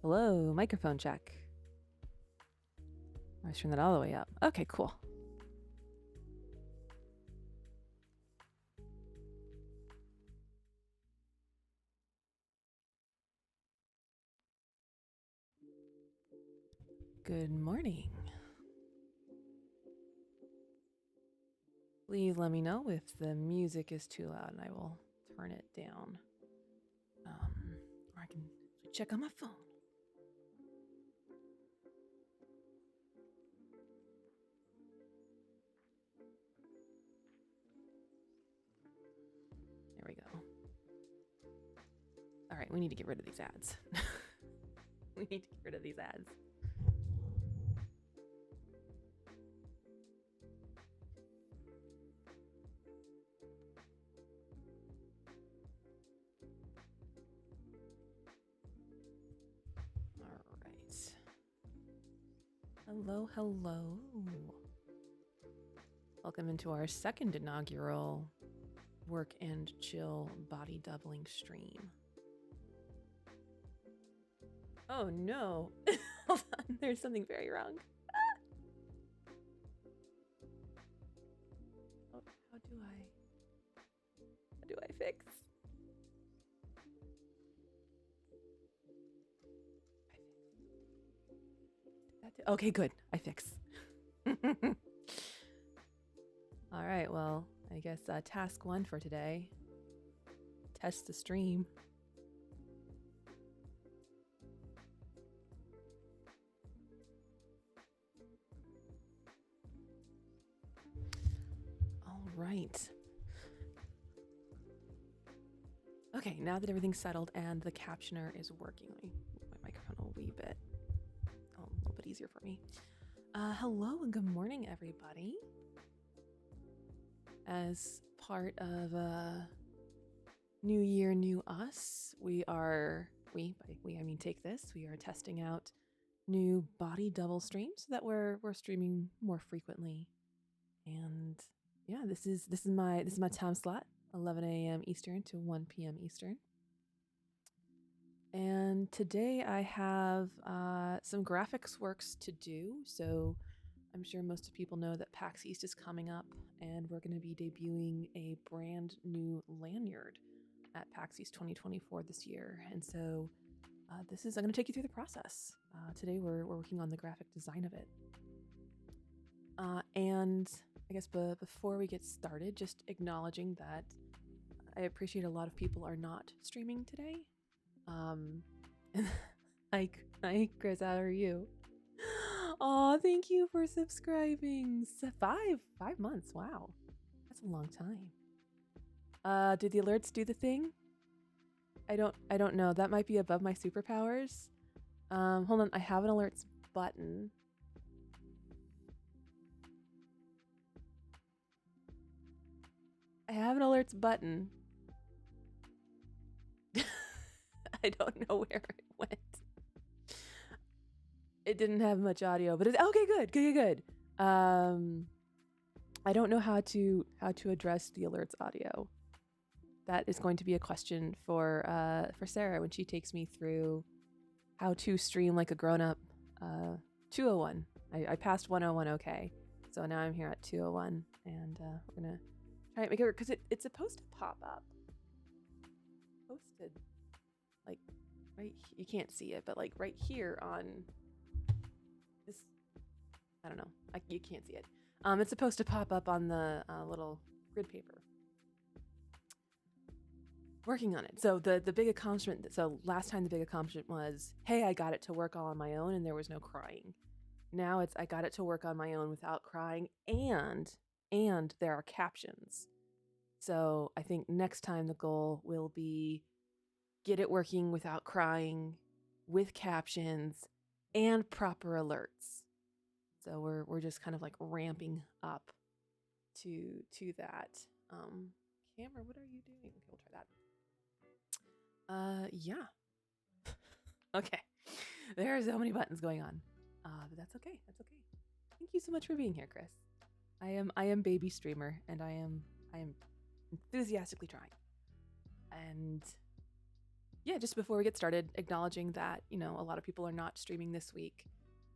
Hello, microphone check. I turn that all the way up. Okay, cool. Good morning. Please let me know if the music is too loud and I will turn it down. Or I can check on my phone. There we go. All right, we need to get rid of these ads. We need to get rid of these ads. All right. Hello, hello. Welcome into our second inaugural Work and Chill body doubling stream. Oh no. Hold on, there's something very wrong. Oh, how do I fix? Okay, good. I fix. All right, well, I guess task 1 for today. Test the stream. All right. Okay, now that everything's settled and the captioner is working, let me move my microphone a wee bit. Oh, a little bit easier for me. Hello and good morning, everybody. As part of New Year, New Us, we are, by we I mean take this, we are testing out new body double streams so that we're streaming more frequently. And yeah, this is my time slot, 11 a.m. Eastern to 1 p.m. Eastern. And today I have some graphics works to do. So I'm sure most people know that PAX East is coming up, and we're going to be debuting a brand new lanyard at PAX East 2024 this year. And so I'm going to take you through the process. Today we're working on the graphic design of it. And I guess before we get started, just acknowledging that I appreciate a lot of people are not streaming today. Hi Chris, how are you? Oh, thank you for subscribing. 5 months. Wow, that's a long time. Did the alerts do the thing? I don't know. That might be above my superpowers. Hold on. I have an alerts button. I have an alerts button. I don't know where it went. It didn't have much audio, but it's okay. Good. I don't know how to address the alerts audio. That is going to be a question for Sarah when she takes me through how to stream like a grown-up. 201. I passed 101 okay, so now I'm here at 201, and we're gonna try and make it work because it's supposed to pop up. Posted, like right. You can't see it, but like right here on this. I don't know. You can't see it. It's supposed to pop up on the little grid paper. Working on it. So the big accomplishment. So last time the big accomplishment was, hey, I got it to work all on my own, and there was no crying. Now it's I got it to work on my own without crying, and there are captions. So I think next time the goal will be get it working without crying, with captions, and proper alerts. So we're just kind of like ramping up to that. Camera, what are you doing? Okay, we'll try that. Yeah. Okay. There are so many buttons going on. But that's okay. That's okay. Thank you so much for being here, Chris. I am baby streamer, and I am enthusiastically trying. And yeah, just before we get started, acknowledging that, a lot of people are not streaming this week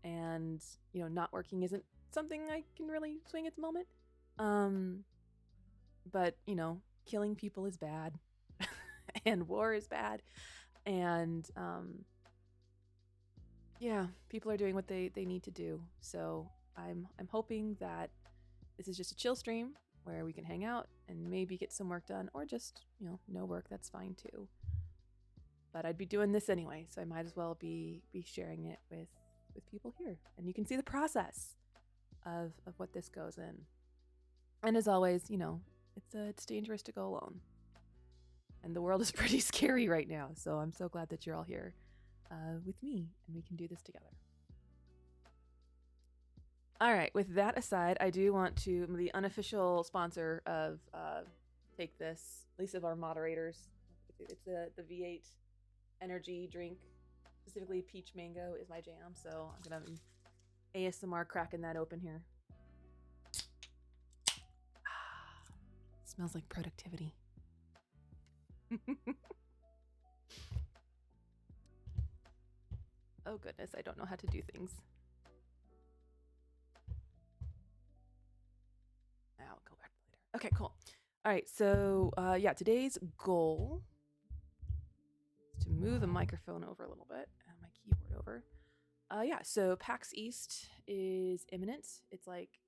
and, not working isn't something I can really swing at the moment. Um, but, killing people is bad and war is bad. And, yeah, people are doing what they need to do. So I'm hoping that this is just a chill stream where we can hang out and maybe get some work done, or just, no work, that's fine too. But I'd be doing this anyway, so I might as well be sharing it with people here. And you can see the process of what this goes in. And as always, it's dangerous to go alone. And the world is pretty scary right now, so I'm so glad that you're all here with me and we can do this together. All right, with that aside, I do want to, the unofficial sponsor of Take This, at least of our moderators, it's the V8 energy drink, specifically peach mango is my jam, so I'm gonna ASMR cracking that open here. Smells like productivity. Oh goodness, I don't know how to do things. I'll go back later. Okay, cool. All right, so yeah, today's goal is to move the microphone over a little bit and my keyboard over. Yeah, so PAX East is imminent. It's like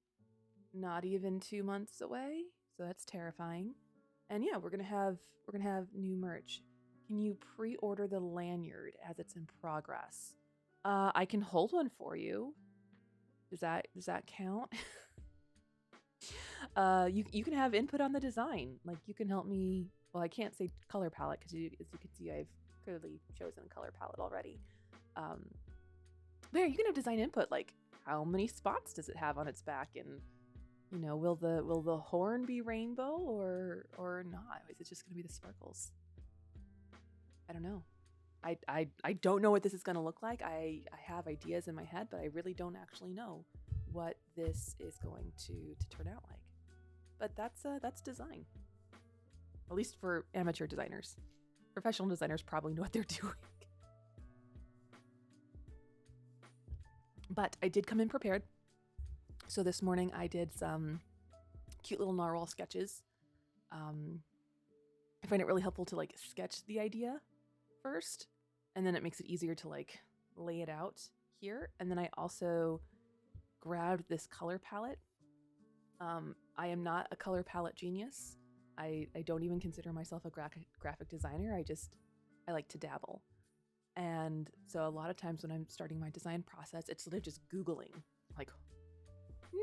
not even 2 months away, so that's terrifying. And yeah, we're gonna have new merch. Can you pre-order the lanyard as it's in progress? I can hold one for you. Does that count? You can have input on the design. Like, you can help me. Well, I can't say color palette because as you can see, I've clearly chosen a color palette already. But yeah, you can have design input. Like, how many spots does it have on its back, and will the horn be rainbow or not? Is it just gonna be the sparkles? I don't know. I don't know what this is gonna look like. I have ideas in my head, but I really don't actually know what this is going to turn out like. But that's design. At least for amateur designers. Professional designers probably know what they're doing. But I did come in prepared. So this morning I did some cute little narwhal sketches. I find it really helpful to like sketch the idea first, and then it makes it easier to like lay it out here. And then I also grabbed this color palette. I am not a color palette genius. I don't even consider myself a graphic designer. I like to dabble. And so a lot of times when I'm starting my design process, it's literally just Googling like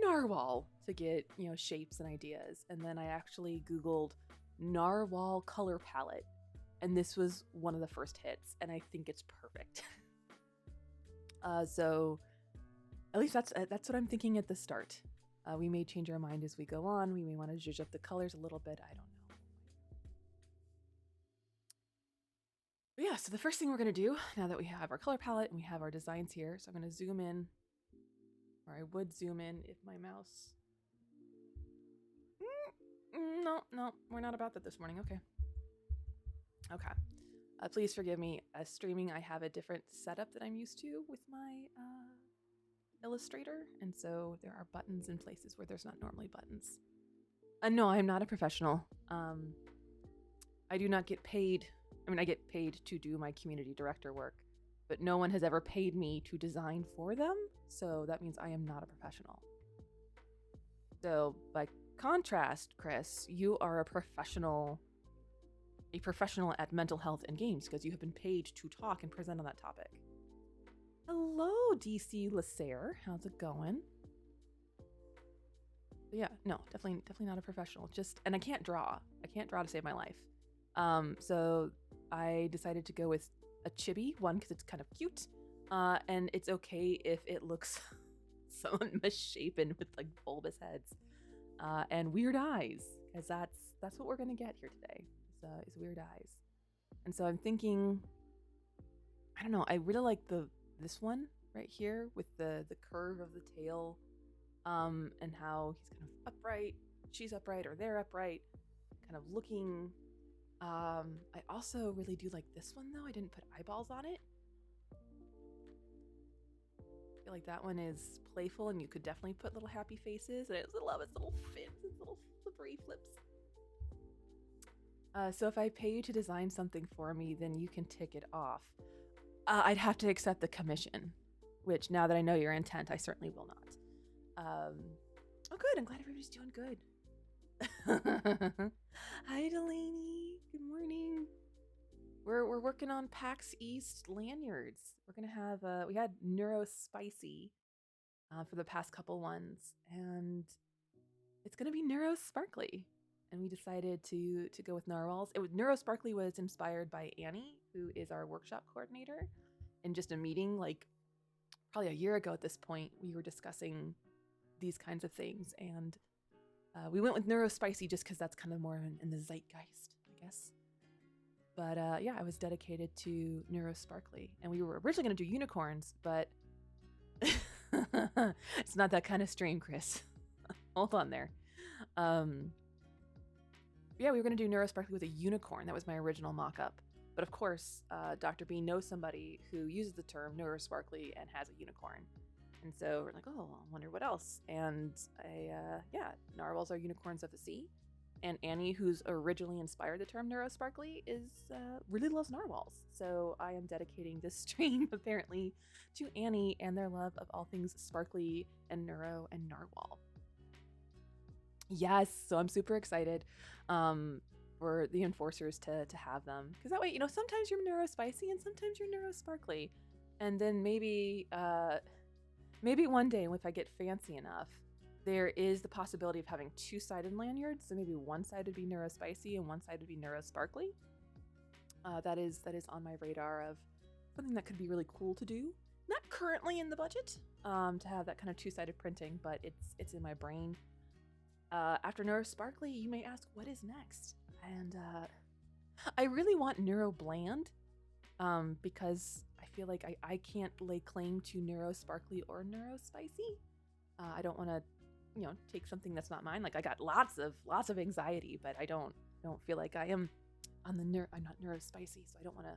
narwhal to get, shapes and ideas. And then I actually Googled narwhal color palette, and this was one of the first hits, and I think it's perfect. So at least that's what I'm thinking at the start. We may change our mind as we go on. We may want to zhuzh up the colors a little bit. I don't know. But yeah, so the first thing we're going to do, now that we have our color palette and we have our designs here, so I'm going to zoom in, or I would zoom in if my mouse... No, we're not about that this morning. Okay. Please forgive me. As streaming, I have a different setup that I'm used to with my Illustrator, and so there are buttons in places where there's not normally buttons. No, I'm not a professional. I do not get paid. I mean, I get paid to do my community director work, but no one has ever paid me to design for them, so that means I am not a professional. So, by contrast, Chris, you are a professional at mental health and games because you have been paid to talk and present on that topic. Hello, DC Lasser. How's it going? But yeah, no, definitely not a professional. And I can't draw. I can't draw to save my life. So I decided to go with a chibi one because it's kind of cute, and it's okay if it looks so misshapen with like bulbous heads and weird eyes, because that's what we're gonna get here today. Is weird eyes. And so I'm thinking, I don't know. I really like this one right here with the curve of the tail, and how he's kind of upright, she's upright, or they're upright, kind of looking I also really do like this one though. I didn't put eyeballs on it. I feel like that one is playful and you could definitely put little happy faces. And I also love its little fins, its little flippery flips. So if I pay you to design something for me, then you can tick it off. I'd have to accept the commission, which now that I know your intent, I certainly will not. Oh, good. I'm glad everybody's doing good. Hi, Delaney. Good morning. We're working on PAX East lanyards. We're gonna have we had Neuro Spicy for the past couple ones, and it's gonna be Neuro Sparkly. And we decided to go with Narwhals. Neuro Sparkly was inspired by Annie, who is our workshop coordinator. In just a meeting, like probably a year ago at this point, we were discussing these kinds of things, and we went with Neuro Spicy just because that's kind of more in the zeitgeist, I guess. But yeah, I was dedicated to Neuro Sparkly, and we were originally going to do unicorns, but it's not that kind of stream, Chris. Hold on there. Yeah, we were going to do Neuro Sparkly with a unicorn. That was my original mock-up. But of course, Dr. B knows somebody who uses the term Neuro Sparkly and has a unicorn. And so we're like, oh, I wonder what else. And yeah, narwhals are unicorns of the sea. And Annie, who's originally inspired the term Neuro Sparkly, really loves narwhals. So I am dedicating this stream apparently to Annie and their love of all things sparkly and neuro and narwhal. Yes, so I'm super excited for the enforcers to have them, because that way, you know, sometimes you're Neuro Spicy and sometimes you're Neuro Sparkly, and then maybe one day if I get fancy enough, there is the possibility of having two-sided lanyards. So maybe one side would be Neuro Spicy and one side would be Neuro Sparkly. That is on my radar of something that could be really cool to do. Not currently in the budget to have that kind of two-sided printing, but it's in my brain. After Neuro Sparkly, you may ask, what is next? And I really want Neuro Bland because I feel like I can't lay claim to Neuro Sparkly or Neuro Spicy. I don't want to, you know, take something that's not mine. Like I got lots of anxiety, but I don't feel like I am on the I'm not Neuro Spicy, so I don't want to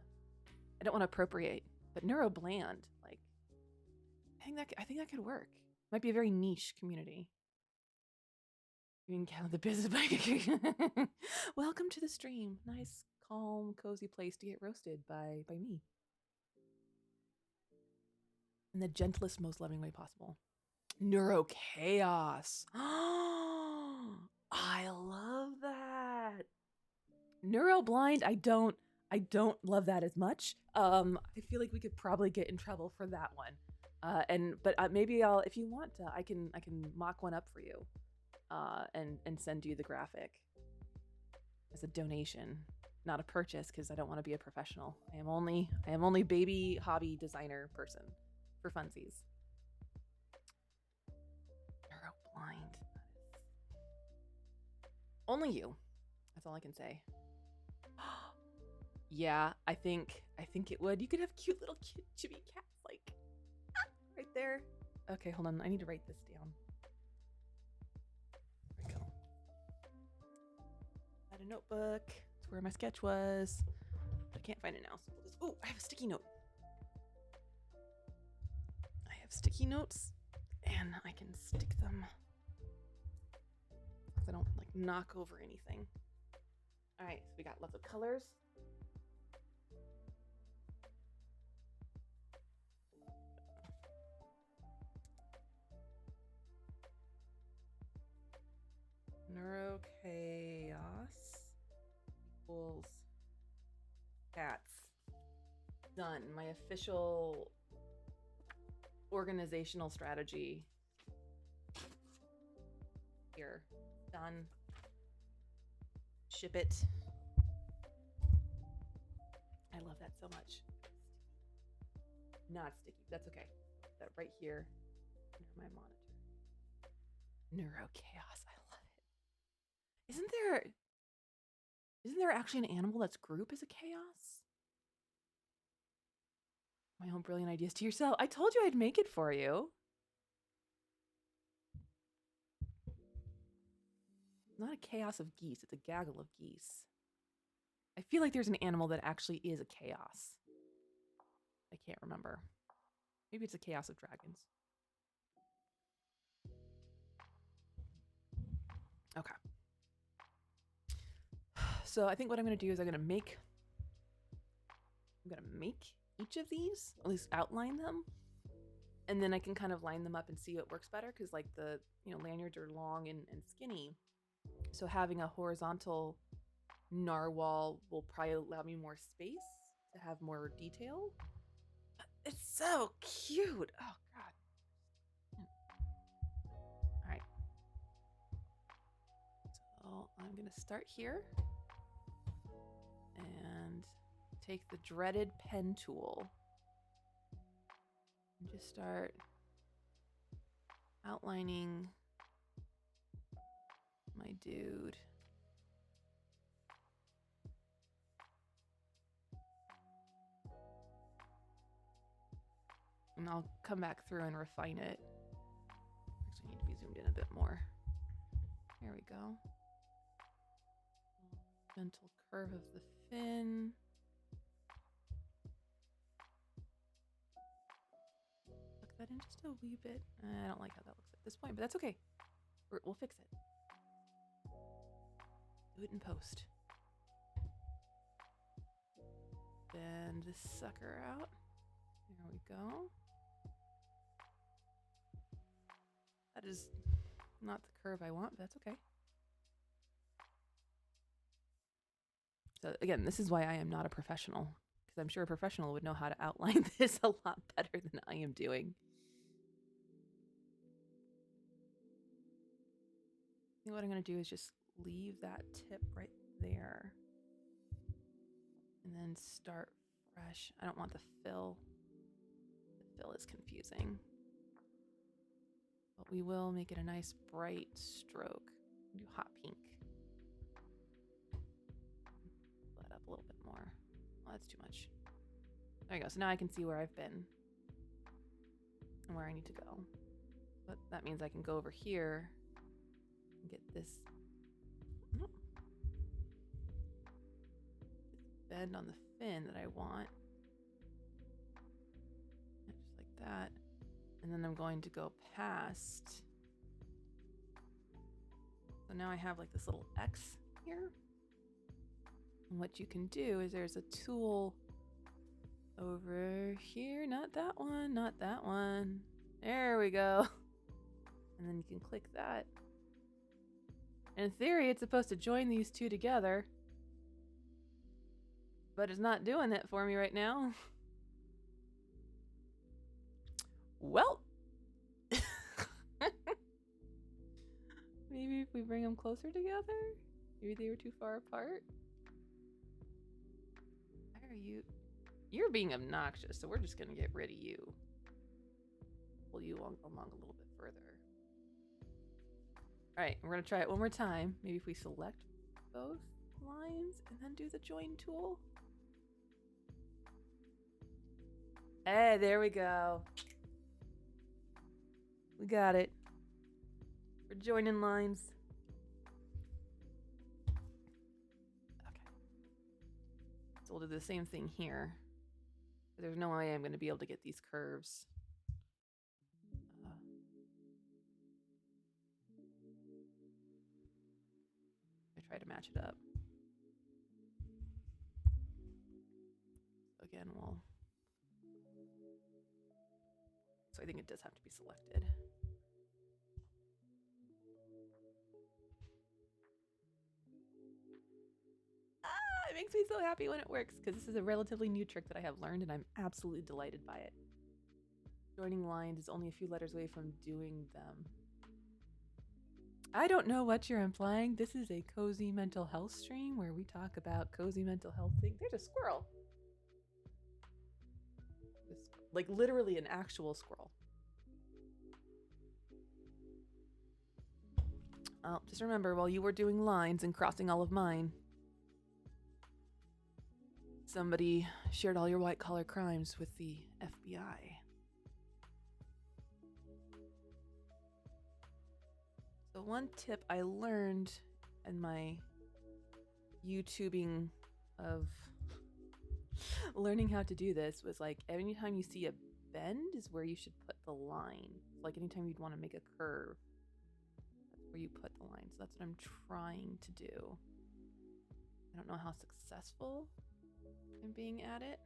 appropriate. But Neuro Bland, like I think that could work. Might be a very niche community. You can count the business by welcome to the stream. Nice, calm, cozy place to get roasted by me. In the gentlest, most loving way possible. Neuro Chaos. I love that. Neuro Blind, I don't love that as much. I feel like we could probably get in trouble for that one. But maybe if you want, I can mock one up for you. And send you the graphic as a donation, not a purchase, because I don't want to be a professional. I am only baby hobby designer person for funsies. Neuro Blind. Only you. That's all I can say. Yeah, I think it would. You could have cute little chibi cats like right there. Okay, hold on. I need to write this down. A notebook. It's where my sketch was. But I can't find it now. So we'll just. Oh, I have a sticky note. I have sticky notes, and I can stick them. So I don't like knock over anything. All right, so we got lots of colors. Neuro Chaos equals cats. Done. My official organizational strategy. Here. Done. Ship it. I love that so much. Not sticky. That's okay. That right here near my monitor. Neuro Chaos. I love it. Isn't there actually an animal that's group as a chaos? My own brilliant ideas to yourself. I told you I'd make it for you. It's not a chaos of geese. It's a gaggle of geese. I feel like there's an animal that actually is a chaos. I can't remember. Maybe it's a chaos of dragons. Okay. So I think what I'm going to do is I'm going to make each of these, at least outline them, and then I can kind of line them up and see what works better, because like the lanyards are long and skinny, so having a horizontal narwhal will probably allow me more space to have more detail. It's so cute. Oh god. All right, so I'm gonna start here and take the dreaded pen tool and just start outlining my dude. And I'll come back through and refine it. Actually, I need to be zoomed in a bit more. There we go. Gentle curve of the fin. Tuck that in just a wee bit. I don't like how that looks at this point, but that's okay. We'll fix it. Do it in post. Bend this sucker out. There we go. That is not the curve I want, but that's okay. So again, this is why I am not a professional, because I'm sure a professional would know how to outline this a lot better than I am doing. I think what I'm going to do is just leave that tip right there and then start fresh. I don't want the fill. The fill is confusing. But we will make it a nice bright stroke. Do hot pink. Let up a little bit more. Oh, that's too much. There you go. So now I can see where I've been and where I need to go. But that means I can go over here and get this bend on the fin that I want. Just like that. And then I'm going to go past. So now I have like this little X here. And what you can do is there's a tool over here. Not that one, not that one. There we go. And then you can click that. In theory, it's supposed to join these two together. But it's not doing it for me right now. Well. Maybe if we bring them closer together? Maybe they were too far apart? Why are you? You're being obnoxious, so we're just gonna get rid of you. Pull you along a little bit further. Alright, we're gonna try it one more time. Maybe if we select both lines and then do the join tool. Hey, there we go. We got it. We're joining lines. Okay. So we'll do the same thing here. There's no way I'm going to be able to get these curves. I try to match it up. Again, so I think it does have to be selected. It makes me so happy when it works, because this is a relatively new trick that I have learned, and I'm absolutely delighted by it. Joining lines is only a few letters away from doing them. I don't know what you're implying. This is a cozy mental health stream where we talk about cozy mental health things. There's a squirrel. Like literally an actual squirrel. Just remember, while you were doing lines and crossing all of mine, somebody shared all your white-collar crimes with the FBI. So one tip I learned in my YouTubing of learning how to do this was like anytime you see a bend is where you should put the line. Like anytime you'd want to make a curve, that's where you put the line. So that's what I'm trying to do. I don't know how successful I'm being at it.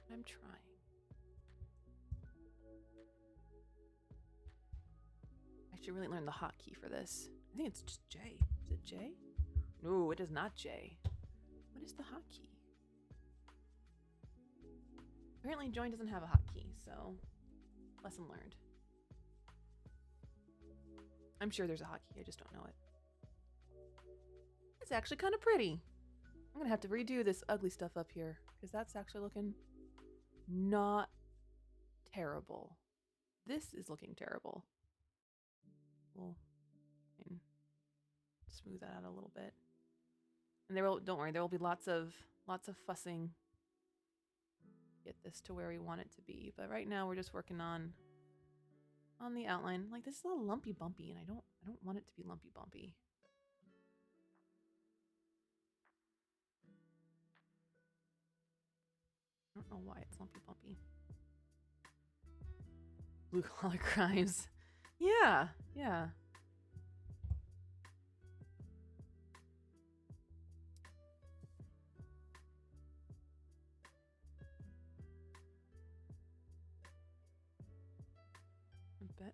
But I'm trying. I should really learn the hotkey for this. I think it's just J. Is it J? No, it is not J. What is the hotkey? Apparently join doesn't have a hotkey, so lesson learned. I'm sure there's a hotkey, I just don't know it. It's actually kind of pretty. I'm gonna have to redo this ugly stuff up here because that's actually looking not terrible. This is looking terrible. We'll smooth that out a little bit. And don't worry, there will be lots of fussing to get this to where we want it to be. But right now we're just working on the outline. Like this is a little lumpy bumpy, and I don't want it to be lumpy bumpy. I don't know why it's lumpy bumpy. Blue collar crimes. Yeah.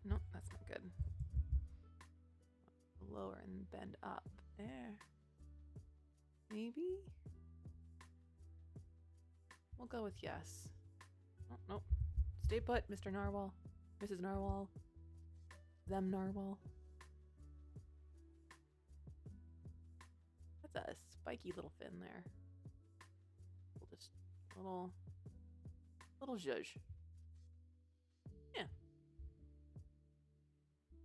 Nope, that's not good. Lower and bend up. There. Maybe? We'll go with yes. Oh, nope. Stay put, Mr. Narwhal. Mrs. Narwhal. Them Narwhal. That's a spiky little fin there. We'll just little zhuzh. Yeah.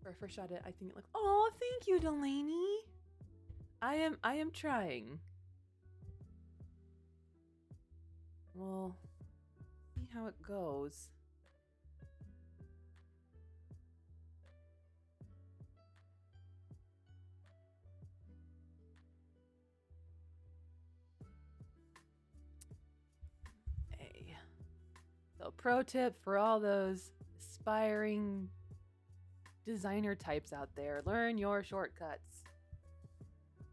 For a first shot at, I think it looks. Oh, thank you, Delaney. I am trying. We'll see how it goes. Hey. So pro tip for all those aspiring designer types out there, learn your shortcuts.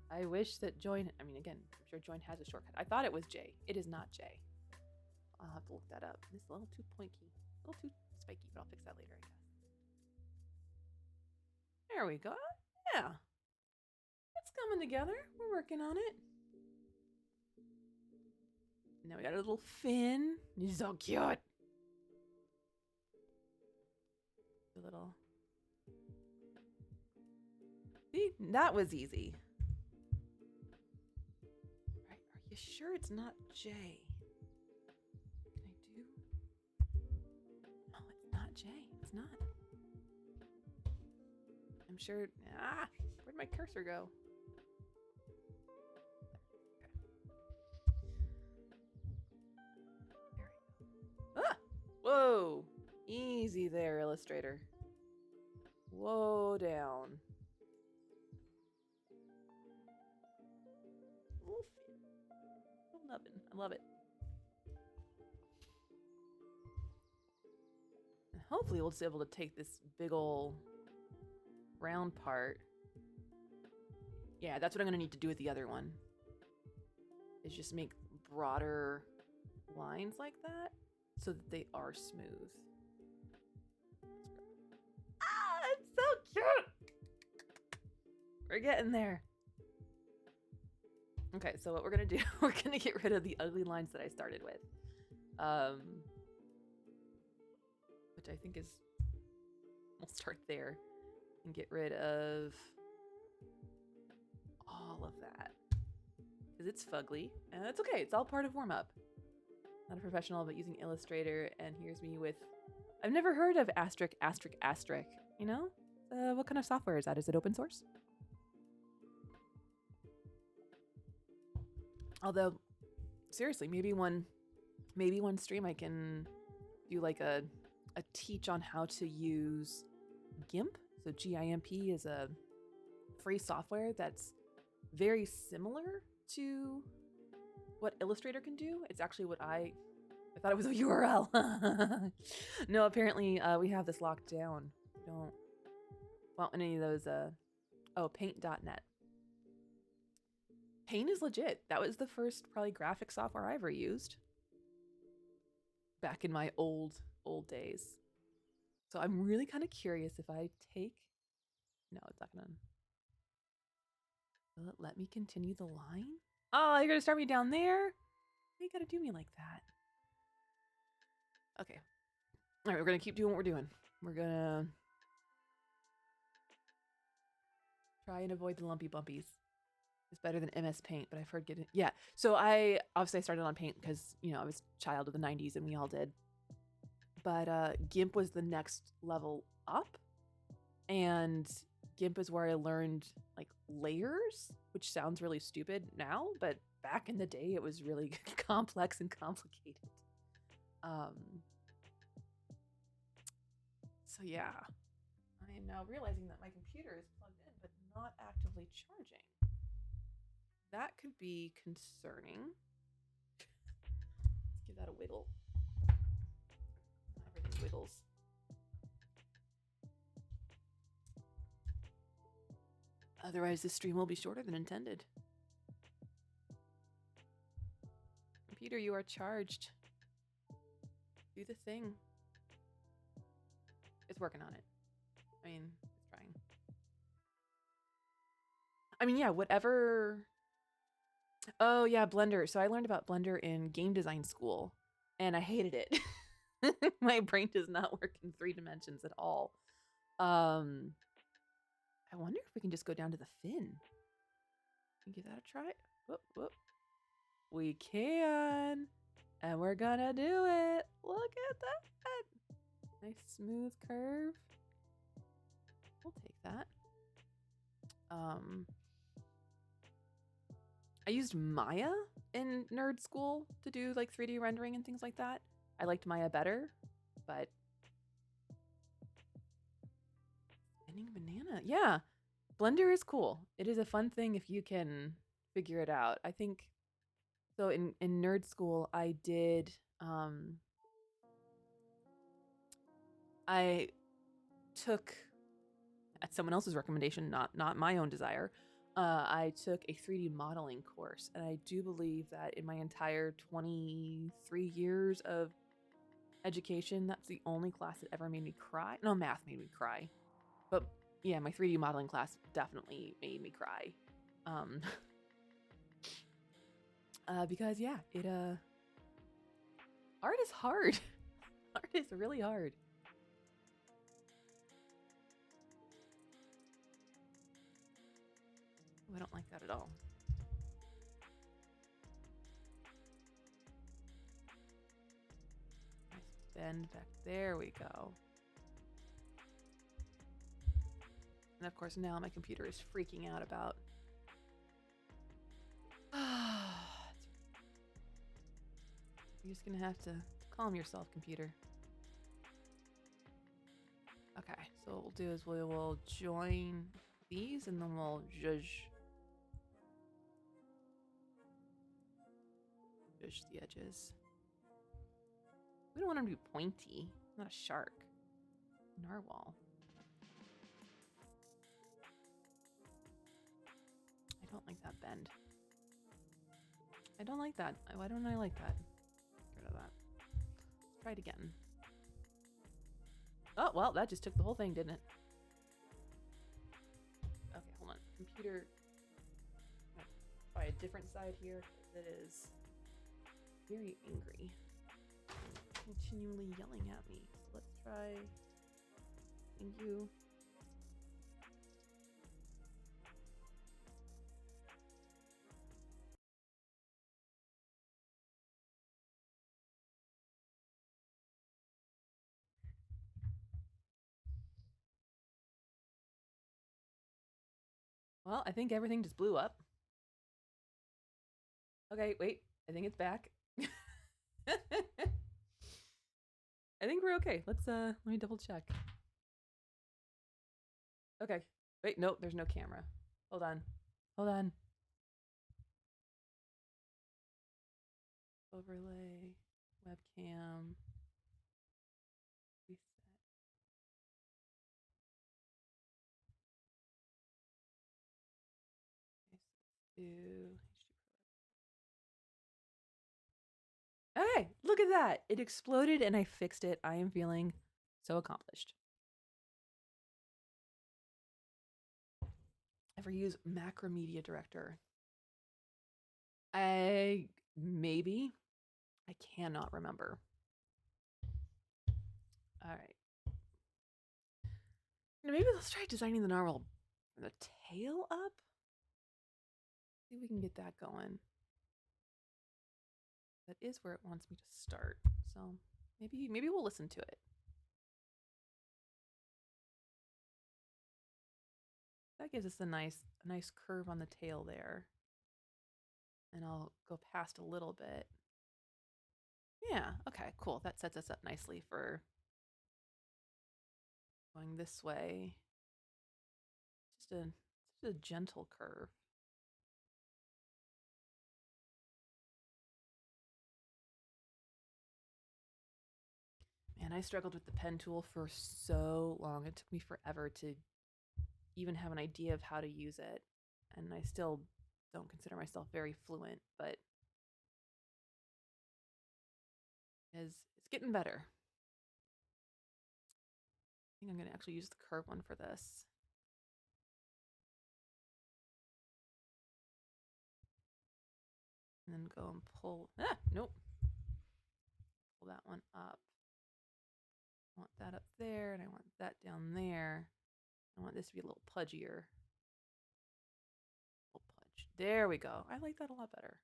I wish that Join, I mean, again, I'm sure Join has a shortcut. I thought it was J. It is not J. I'll have to look that up. This is a little too pointy, a little too spiky, but I'll fix that later, I guess. There we go. Yeah. It's coming together. We're working on it. Now we got a little fin. He's so cute. A little. See, that was easy. Right, are you sure it's not J? Can I do? No, it's not J. It's not. I'm sure. Ah, where'd my cursor go? There we go. Ah! Whoa! Easy there, Illustrator. Whoa down. I love it. And hopefully we'll just be able to take this big ol' round part. Yeah, that's what I'm gonna need to do with the other one. Is just make broader lines like that so that they are smooth. Ah, it's so cute! We're getting there. Okay, so what we're gonna do, we're gonna get rid of the ugly lines that I started with. Which I think is, we'll start there and get rid of all of that. Because it's fugly, and that's okay, it's all part of warm-up. Not a professional, but using Illustrator, and here's me with, I've never heard of asterisk, asterisk, asterisk, you know? What kind of software is that? Is it open source? Although, seriously, maybe one stream I can do like a teach on how to use GIMP. So GIMP is a free software that's very similar to what Illustrator can do. It's actually what I thought it was a URL. No, apparently we have this locked down. Don't want any of those. Oh, paint.net. Paint is legit. That was the first probably graphic software I ever used back in my old days. So I'm really kind of curious if I take. No, it's not gonna. Will it let me continue the line? Oh, you're gonna start me down there? Why you gotta do me like that? Okay. All right, we're gonna keep doing what we're doing. We're gonna try and avoid the lumpy bumpies. It's better than MS Paint, but I've heard getting. Yeah. So I started on Paint because I was a child of the '90s and we all did. But GIMP was the next level up, and GIMP is where I learned like layers, which sounds really stupid now, but back in the day it was really complex and complicated. So yeah, I am now realizing that my computer is plugged in but not actively charging. That could be concerning. Let's give that a wiggle. Everything wiggles. Otherwise, this stream will be shorter than intended. Computer, you are charged. Do the thing. It's working on it. I mean, it's trying. I mean, yeah, whatever. Oh, yeah, Blender. So I learned about Blender in game design school, and I hated it. My brain does not work in 3 dimensions at all. I wonder if we can just go down to the fin. Give that a try. Whoop, whoop. We can. And we're gonna do it. Look at that. Nice smooth curve. We'll take that. I used Maya in nerd school to do like 3D rendering and things like that. I liked Maya better, but spinning banana. Yeah. Blender is cool. It is a fun thing if you can figure it out. I think so in nerd school I did I took at someone else's recommendation, not my own desire. I took a 3D modeling course, and I do believe that in my entire 23 years of education, that's the only class that ever made me cry. No, math made me cry, but yeah, my 3D modeling class definitely made me cry. Because yeah, it art is hard. Art is really hard. Oh, I don't like that at all. Nice bend back. There we go. And of course now my computer is freaking out about. You're just gonna have to calm yourself, computer. Okay, so what we'll do is we will join these and then we'll zhuzh the edges. We don't want them to be pointy. It's not a shark. Narwhal. I don't like that bend. I don't like that. Why don't I like that? Get rid of that. Let's try it again. Oh, well, that just took the whole thing, didn't it? Okay, hold on. Computer. Try a different side here. It is very angry. Continually yelling at me. So let's try. Thank you. Well, I think everything just blew up. Okay, wait. I think it's back. I think we're okay. Let me double check. Okay. Wait, nope, there's no camera. Hold on. Hold on. overlay, webcam, reset. Do okay, look at that. It exploded and I fixed it. I am feeling so accomplished. Ever use Macromedia Director? I maybe. I cannot remember. All right. Maybe let's try designing the narwhal from the tail up. See if we can get that going. That is where it wants me to start. So maybe we'll listen to it. That gives us a nice curve on the tail there. And I'll go past a little bit. Yeah, okay, cool. That sets us up nicely for going this way. Just a gentle curve. Man, I struggled with the pen tool for so long. It took me forever to even have an idea of how to use it. And I still don't consider myself very fluent, but it's getting better. I think I'm going to actually use the curve one for this. And then go and pull. Nope. Pull that one up. I want that up there, and I want that down there. I want this to be a little pudgier. Little pudge. There we go. I like that a lot better.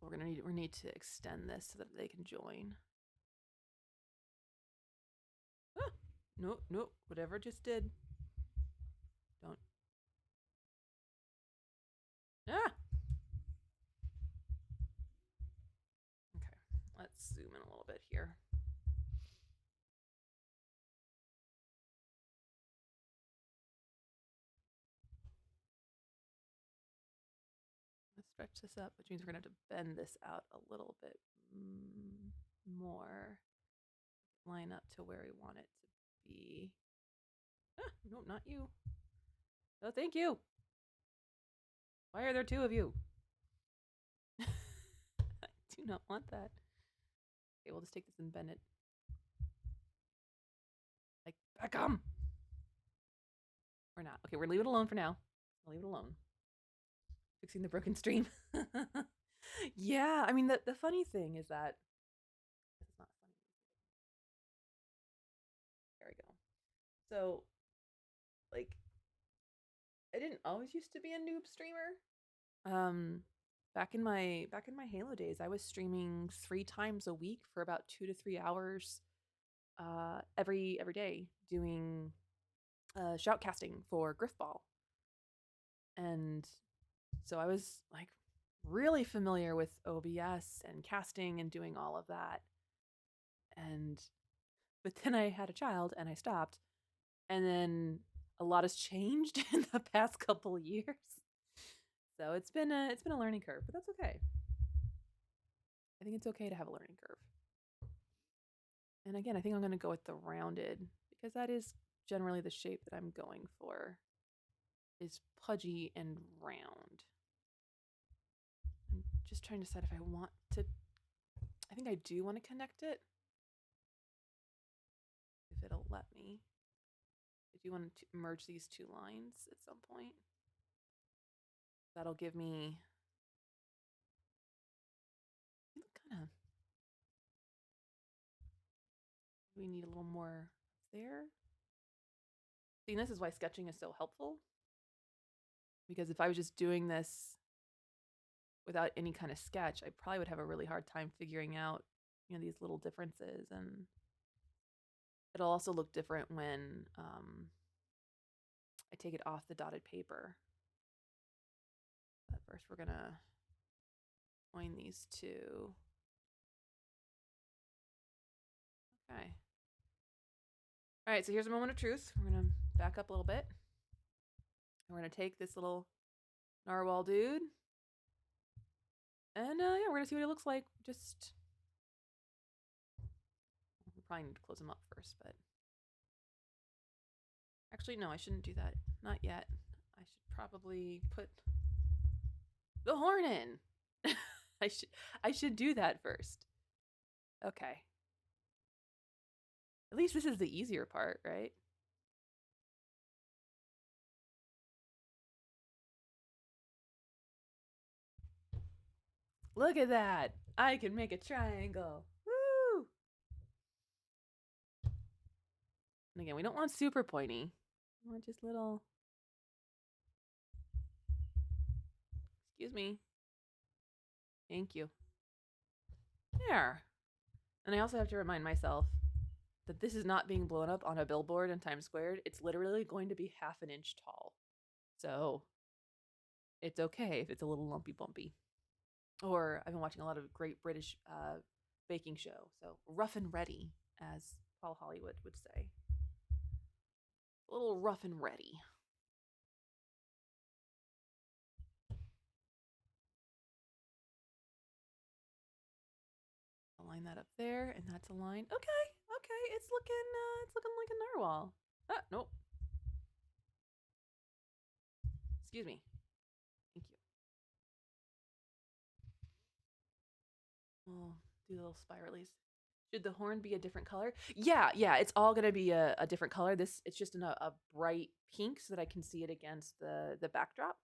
We're gonna need to extend this so that they can join. Ah, nope. Whatever it just did. Don't. Ah. Okay. Let's zoom in a little bit here. Let's stretch this up, which means we're gonna have to bend this out a little bit more. Line up to where we want it to be. Nope, not you. No, thank you. Why are there two of you? I do not want that. Okay, we'll just take this and bend it. Like, Beckham! Or not. Okay, we're leaving it alone for now. I'll leave it alone. Fixing the broken stream. Yeah, I mean, the funny thing is that it's not funny. There we go. So, like, I didn't always used to be a noob streamer. Back in my Halo days, I was streaming 3 times a week for about 2 to 3 hours every day, doing shoutcasting for Griffball. And so I was like really familiar with OBS and casting and doing all of that. But then I had a child and I stopped. And then a lot has changed in the past couple years. So it's been a learning curve, but that's okay. I think it's okay to have a learning curve. And again, I think I'm going to go with the rounded because that is generally the shape that I'm going for, is pudgy and round. I'm just trying to decide if I want to, I think I do want to connect it. If it'll let me. I do want to merge these 2 lines at some point. That'll give me kind of, we need a little more there. See, this is why sketching is so helpful. Because if I was just doing this without any kind of sketch, I probably would have a really hard time figuring out, these little differences. And it'll also look different when I take it off the dotted paper. But first, we're gonna join these 2. Okay. All right, so here's a moment of truth. We're gonna back up a little bit. And we're gonna take this little narwhal dude. And yeah, we're gonna see what it looks like. Just we probably need to close them up first, but actually no, I shouldn't do that. Not yet. I should probably put the horn in. I should I should do that first. Okay. At least this is the easier part, right? Look at that. I can make a triangle. Woo! And again, we don't want super pointy. We want just little. Excuse me. Thank you. There. And I also have to remind myself that this is not being blown up on a billboard in Times Square. It's literally going to be half an inch tall. So it's okay if it's a little lumpy bumpy. Or I've been watching a lot of great British baking show. So rough and ready, as Paul Hollywood would say. A little rough and ready. I'll line that up there, and that's a line. Okay, okay, it's looking like a narwhal. Ah, nope. Excuse me. Thank you. We'll do little spiralies. Should the horn be a different color? Yeah, yeah, it's all gonna be a different color. It's just in a bright pink so that I can see it against the backdrop.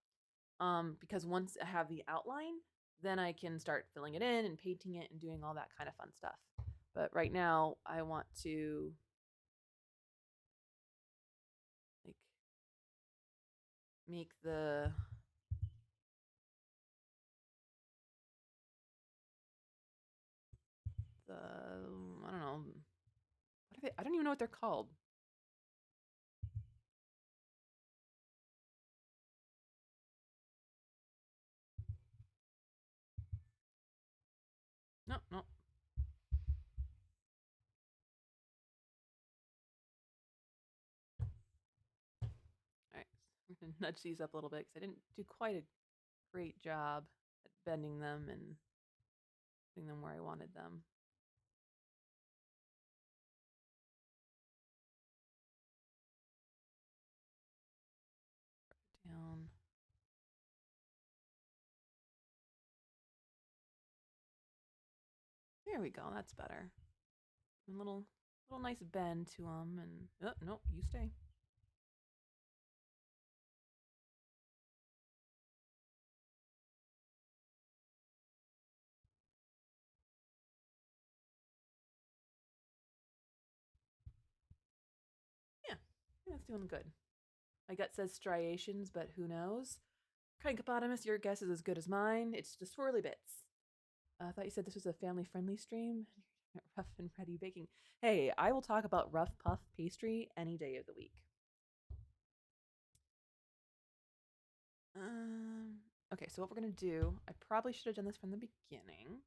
Because once I have the outline, then I can start filling it in and painting it and doing all that kind of fun stuff. But right now, I want to like make the I don't know. What are they? I don't even know what they're called. No, no. All right, we're gonna nudge these up a little bit because I didn't do quite a great job at bending them and putting them where I wanted them. Down. There we go. That's better. A little nice bend to them, and oh no, you stay. Yeah, that's doing good. My gut says striations, but who knows? Crankopotamus, your guess is as good as mine. It's the swirly bits. I thought you said this was a family-friendly stream. Rough and ready baking. Hey, I will talk about rough puff pastry any day of the week. Okay, so what we're gonna do? I probably should have done this from the beginning.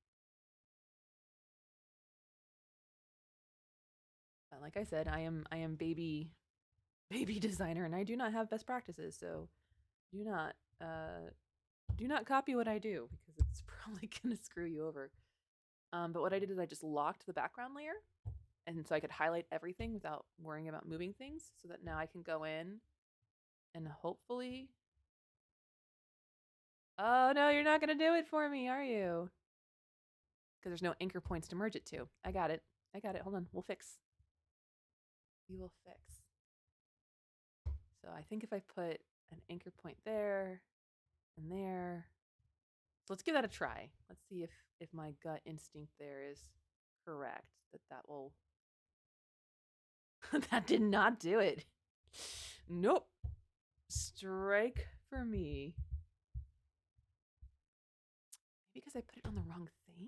Like I said, I am baby designer, and I do not have best practices. So do not do not copy what I do because it's probably gonna screw you over. But what I did is I just locked the background layer, and so I could highlight everything without worrying about moving things. So that now I can go in and hopefully. Oh no, you're not gonna do it for me, are you? Because there's no anchor points to merge it to. I got it. I got it. Hold on. We'll fix. We will fix. So I think if I put an anchor point there and there. So let's give that a try. Let's see if my gut instinct there is correct. That will. That did not do it. Nope. Strike for me. Because I put it on the wrong thing?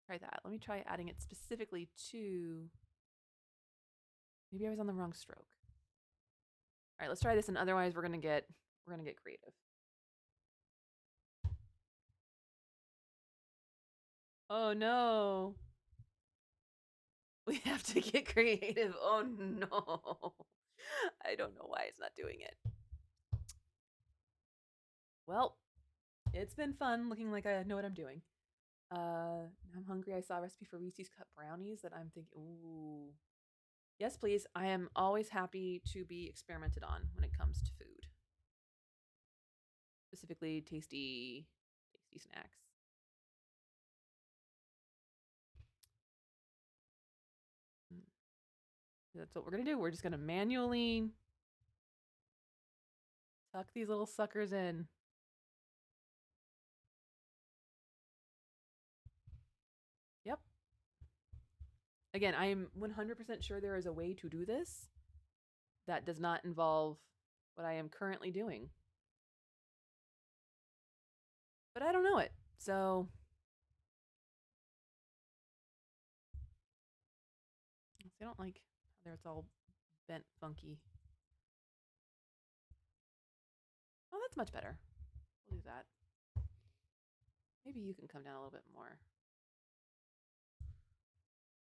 Try that. Let me try adding it specifically to. Maybe I was on the wrong stroke. All right, let's try this, and otherwise we're gonna get creative. Oh no. We have to get creative. Oh no. I don't know why it's not doing it. Well, It's been fun looking like I know what I'm doing. I'm hungry. I saw a recipe for Reese's Cup brownies that I'm thinking, ooh. Yes, please. I am always happy to be experimented on when it comes to food, specifically tasty snacks. Mm, that's what we're gonna do. We're just gonna manually tuck these little suckers in. Yep. Again, I am 100% sure there is a way to do this that does not involve what I am currently doing. But I don't know it. So I don't like how there it's all bent funky. Oh, that's much better. We'll do that. Maybe you can come down a little bit more.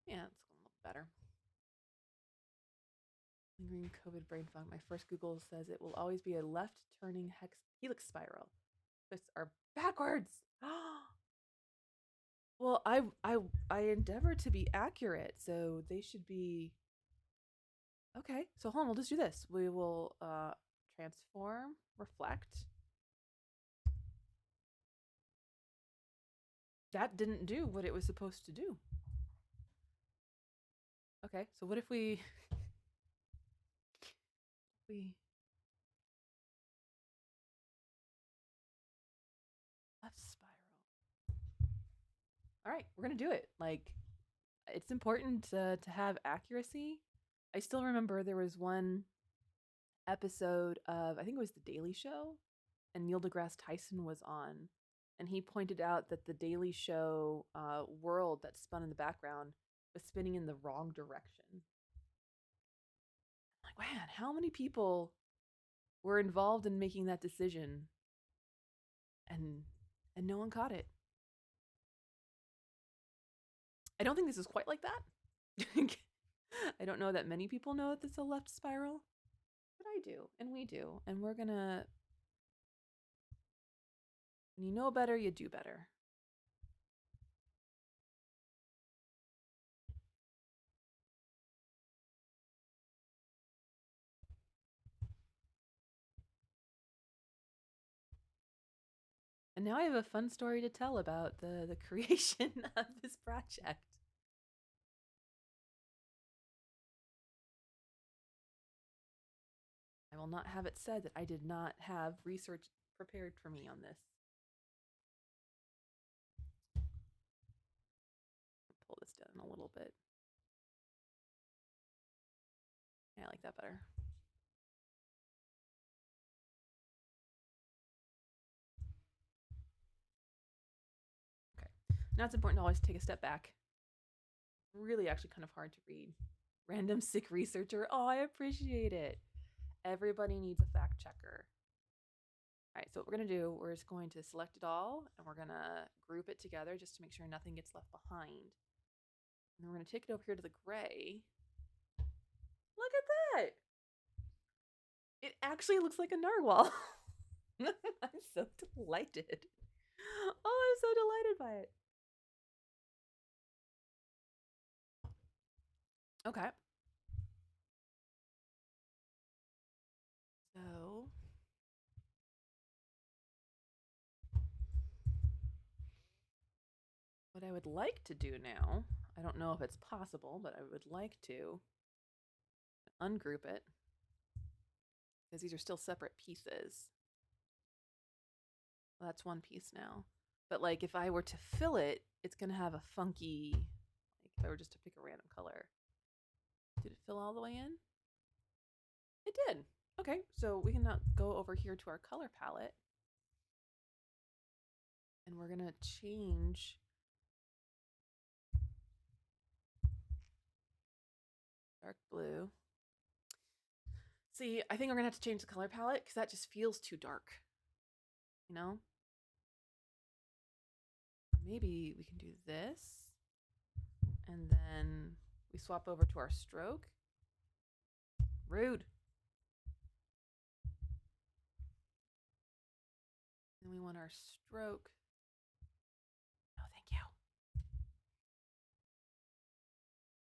Yeah, it's a little better. Lingering COVID brain fog. My first Google says it will always be a left turning helix spiral. Twists are backwards. Well, I endeavor to be accurate, so they should be okay. So hold on, we'll just do this. We will transform, reflect. That didn't do what it was supposed to do. Okay, so what if we we left spiral? All right, we're gonna do it. Like, it's important to have accuracy. I still remember there was one episode of, I think it was The Daily Show, and Neil deGrasse Tyson was on, and he pointed out that the Daily Show world that spun in the background was spinning in the wrong direction. I'm like, man, how many people were involved in making that decision, and no one caught it? I don't think this is quite like that. I don't know that many people know that it's a left spiral, but I do, and we do, and we're gonna. When you know better, you do better. And now I have a fun story to tell about the creation of this project. I will not have it said that I did not have research prepared for me on this. Pull this down a little bit. Yeah, I like that better. Okay. Now it's important to always take a step back. Really, actually, kind of hard to read. Random sick researcher. Oh, I appreciate it. Everybody needs a fact checker. All right, so what we're going to do, we're just going to select it all, and we're going to group it together just to make sure nothing gets left behind. And we're going to take it over here to the gray. Look at that! It actually looks like a narwhal. I'm so delighted. Oh, I'm so delighted by it. Okay. So what I would like to do now, I don't know if it's possible, but I would like to ungroup it because these are still separate pieces. Well, that's one piece now. But like if I were to fill it, it's going to have a funky, like if I were just to pick a random color. Did it fill all the way in? It did. Okay, so we can now go over here to our color palette. And we're going to change dark blue. See, I think we're going to have to change the color palette because that just feels too dark. You know? Maybe we can do this. And then we swap over to our stroke. Rude. Then we want our stroke. Oh, thank you.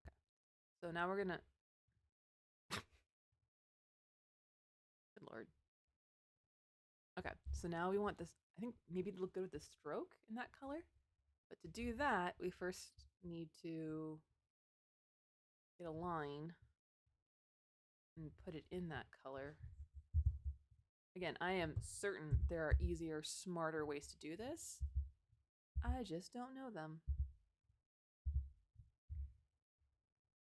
Okay. So now we're gonna. Good Lord. Okay, so now we want this. I think maybe to look good with the stroke in that color. But to do that, we first need to get a line and put it in that color. Again, I am certain there are easier, smarter ways to do this. I just don't know them.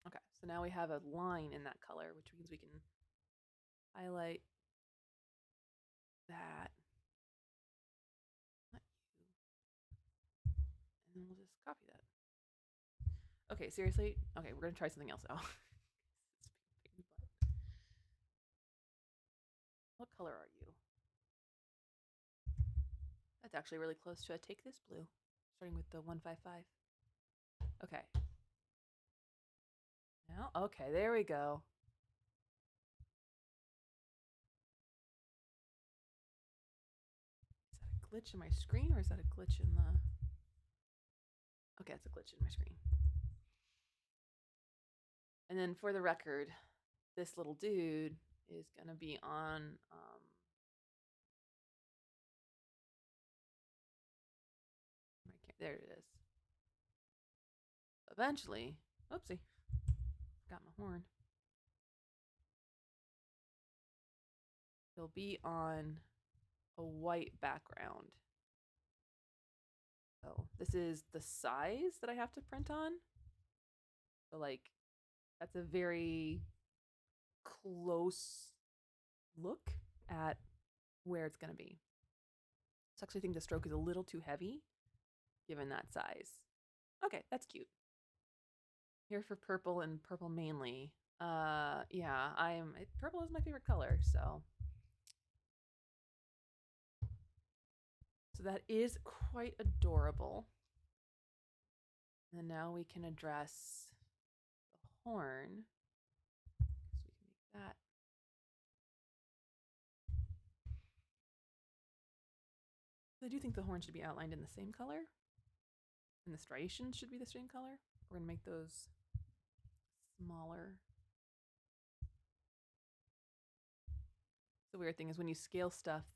Okay, so now we have a line in that color, which means we can highlight that. Not you. And then we'll just copy that. Okay, seriously? Okay, we're gonna try something else now. What color are you? That's actually really close to a Take This Blue, starting with the 155. Okay. Now, okay, there we go. Is that a glitch in my screen or is that a glitch in the... Okay, it's a glitch in my screen. And then for the record, this little dude is gonna be on there it is. Eventually, oopsie, got my horn. He'll be on a white background. So this is the size that I have to print on. So like, that's a very close look at where it's gonna be. So I actually think the stroke is a little too heavy given that size. Okay, that's cute. Here for purple and purple mainly. Yeah, purple is my favorite color, so. So that is quite adorable. And now we can address the horn. So we can make that. I do think the horn should be outlined in the same color. And the striations should be the same color. We're gonna make those smaller. The weird thing is when you scale stuff,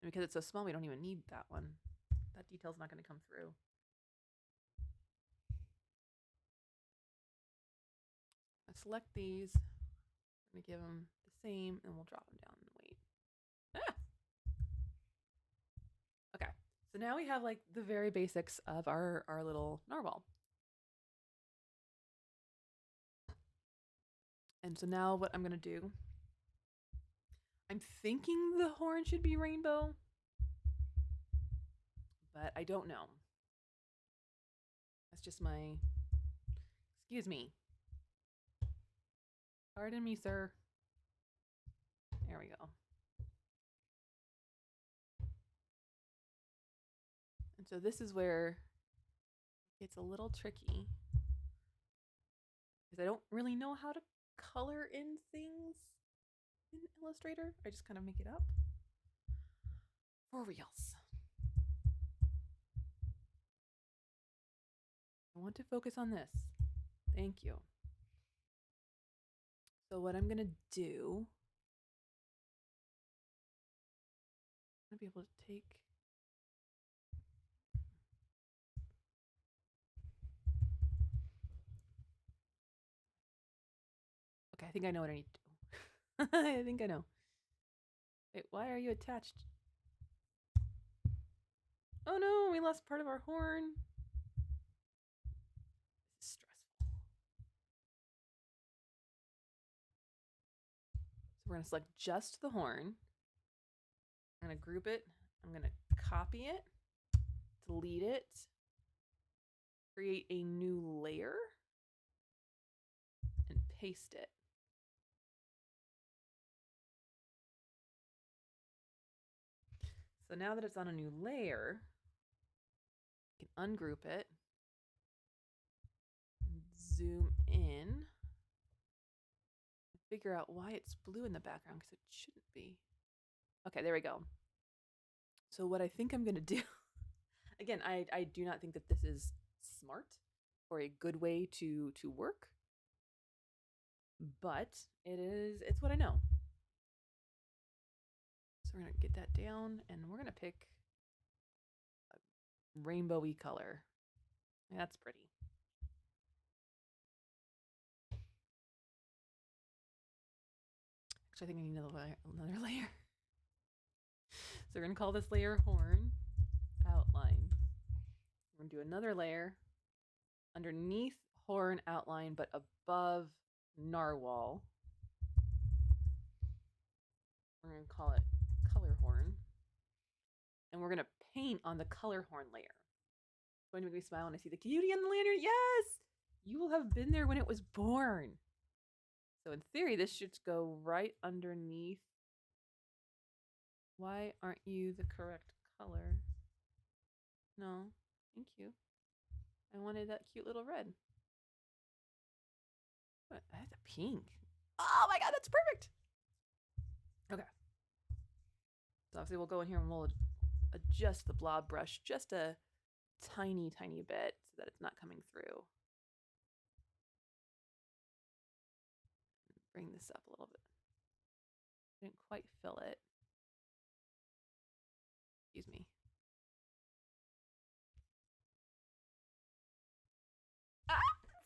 because it's so small, we don't even need that one. That detail's not gonna come through. I select these, I'm gonna give them the same, and we'll drop them down and wait. Ah! Okay, so now we have like the very basics of our little narwhal. And so now what I'm gonna do, I'm thinking the horn should be rainbow, but I don't know. That's just my, excuse me. Pardon me, sir. There we go. And so this is where it's a little tricky because I don't really know how to color in things in Illustrator. I just kind of make it up for reals. I want to focus on this. Thank you. So what I'm gonna do, I'm gonna be able to take okay, I think I know what I need to do. I think I know. Wait, why are you attached? Oh no, we lost part of our horn. This is stressful. So we're gonna select just the horn. I'm gonna group it. I'm gonna copy it, delete it, create a new layer, and paste it. So now that it's on a new layer, you can ungroup it, and zoom in, and figure out why it's blue in the background because it shouldn't be. Okay, there we go. So what I think I'm gonna do, again, I do not think that this is smart or a good way to work, but it's what I know. So we're gonna get that down and we're gonna pick a rainbowy color. That's pretty. Actually, I think I need another layer. So we're gonna call this layer horn outline. We're gonna do another layer underneath horn outline, but above narwhal. We're gonna call it color horn. And we're gonna paint on the color horn layer. It's going to make me smile when I see the cutie on the lantern. Yes! You will have been there when it was born. So in theory, this should go right underneath. Why aren't you the correct color? No, thank you. I wanted that cute little red. What? I have the pink. Oh my god, that's perfect. Okay. So obviously we'll go in here and we'll adjust the blob brush just a tiny, tiny bit so that it's not coming through. Bring this up a little bit. Didn't quite fill it. Excuse me. Ah,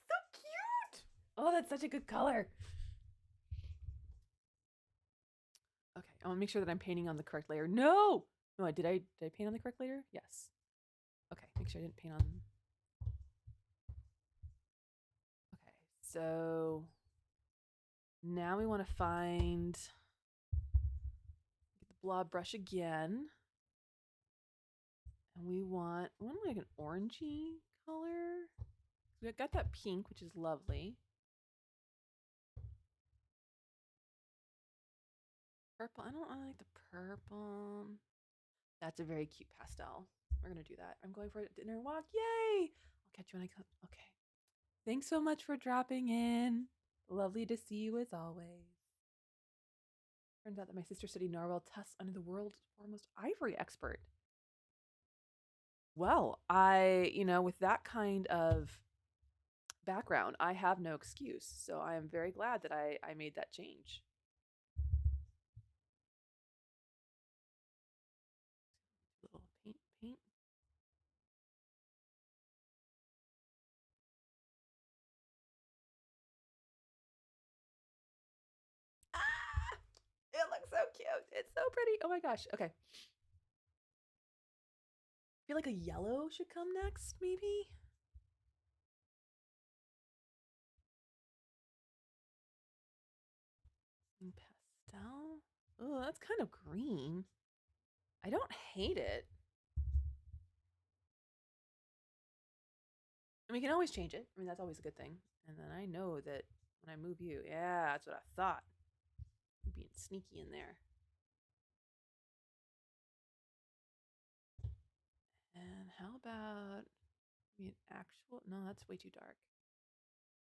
so cute! Oh, that's such a good color. Okay, I want to make sure that I'm painting on the correct layer. No! No, did I paint on the correct layer? Yes. Okay, make sure I didn't paint on. Okay, so now we want to find get the blob brush again. And we want like an orangey color. We got that pink, which is lovely. Purple. I don't really like the purple. That's a very cute pastel. We're gonna do that. I'm going for a dinner walk. Yay! I'll catch you when I come. Okay. Thanks so much for dropping in. Lovely to see you as always. Turns out that my sister studied narwhal tusks under the world's foremost ivory expert. Well, with that kind of background, I have no excuse. So I am very glad that I made that change. Little paint. Ah! It looks so cute. It's so pretty. Oh my gosh. Okay. I feel like a yellow should come next, maybe? Pastel? Oh, that's kind of green. I don't hate it. And we can always change it. I mean, that's always a good thing. And then I know that when I move you, yeah, that's what I thought. You being sneaky in there. And how about maybe an actual? No, that's way too dark.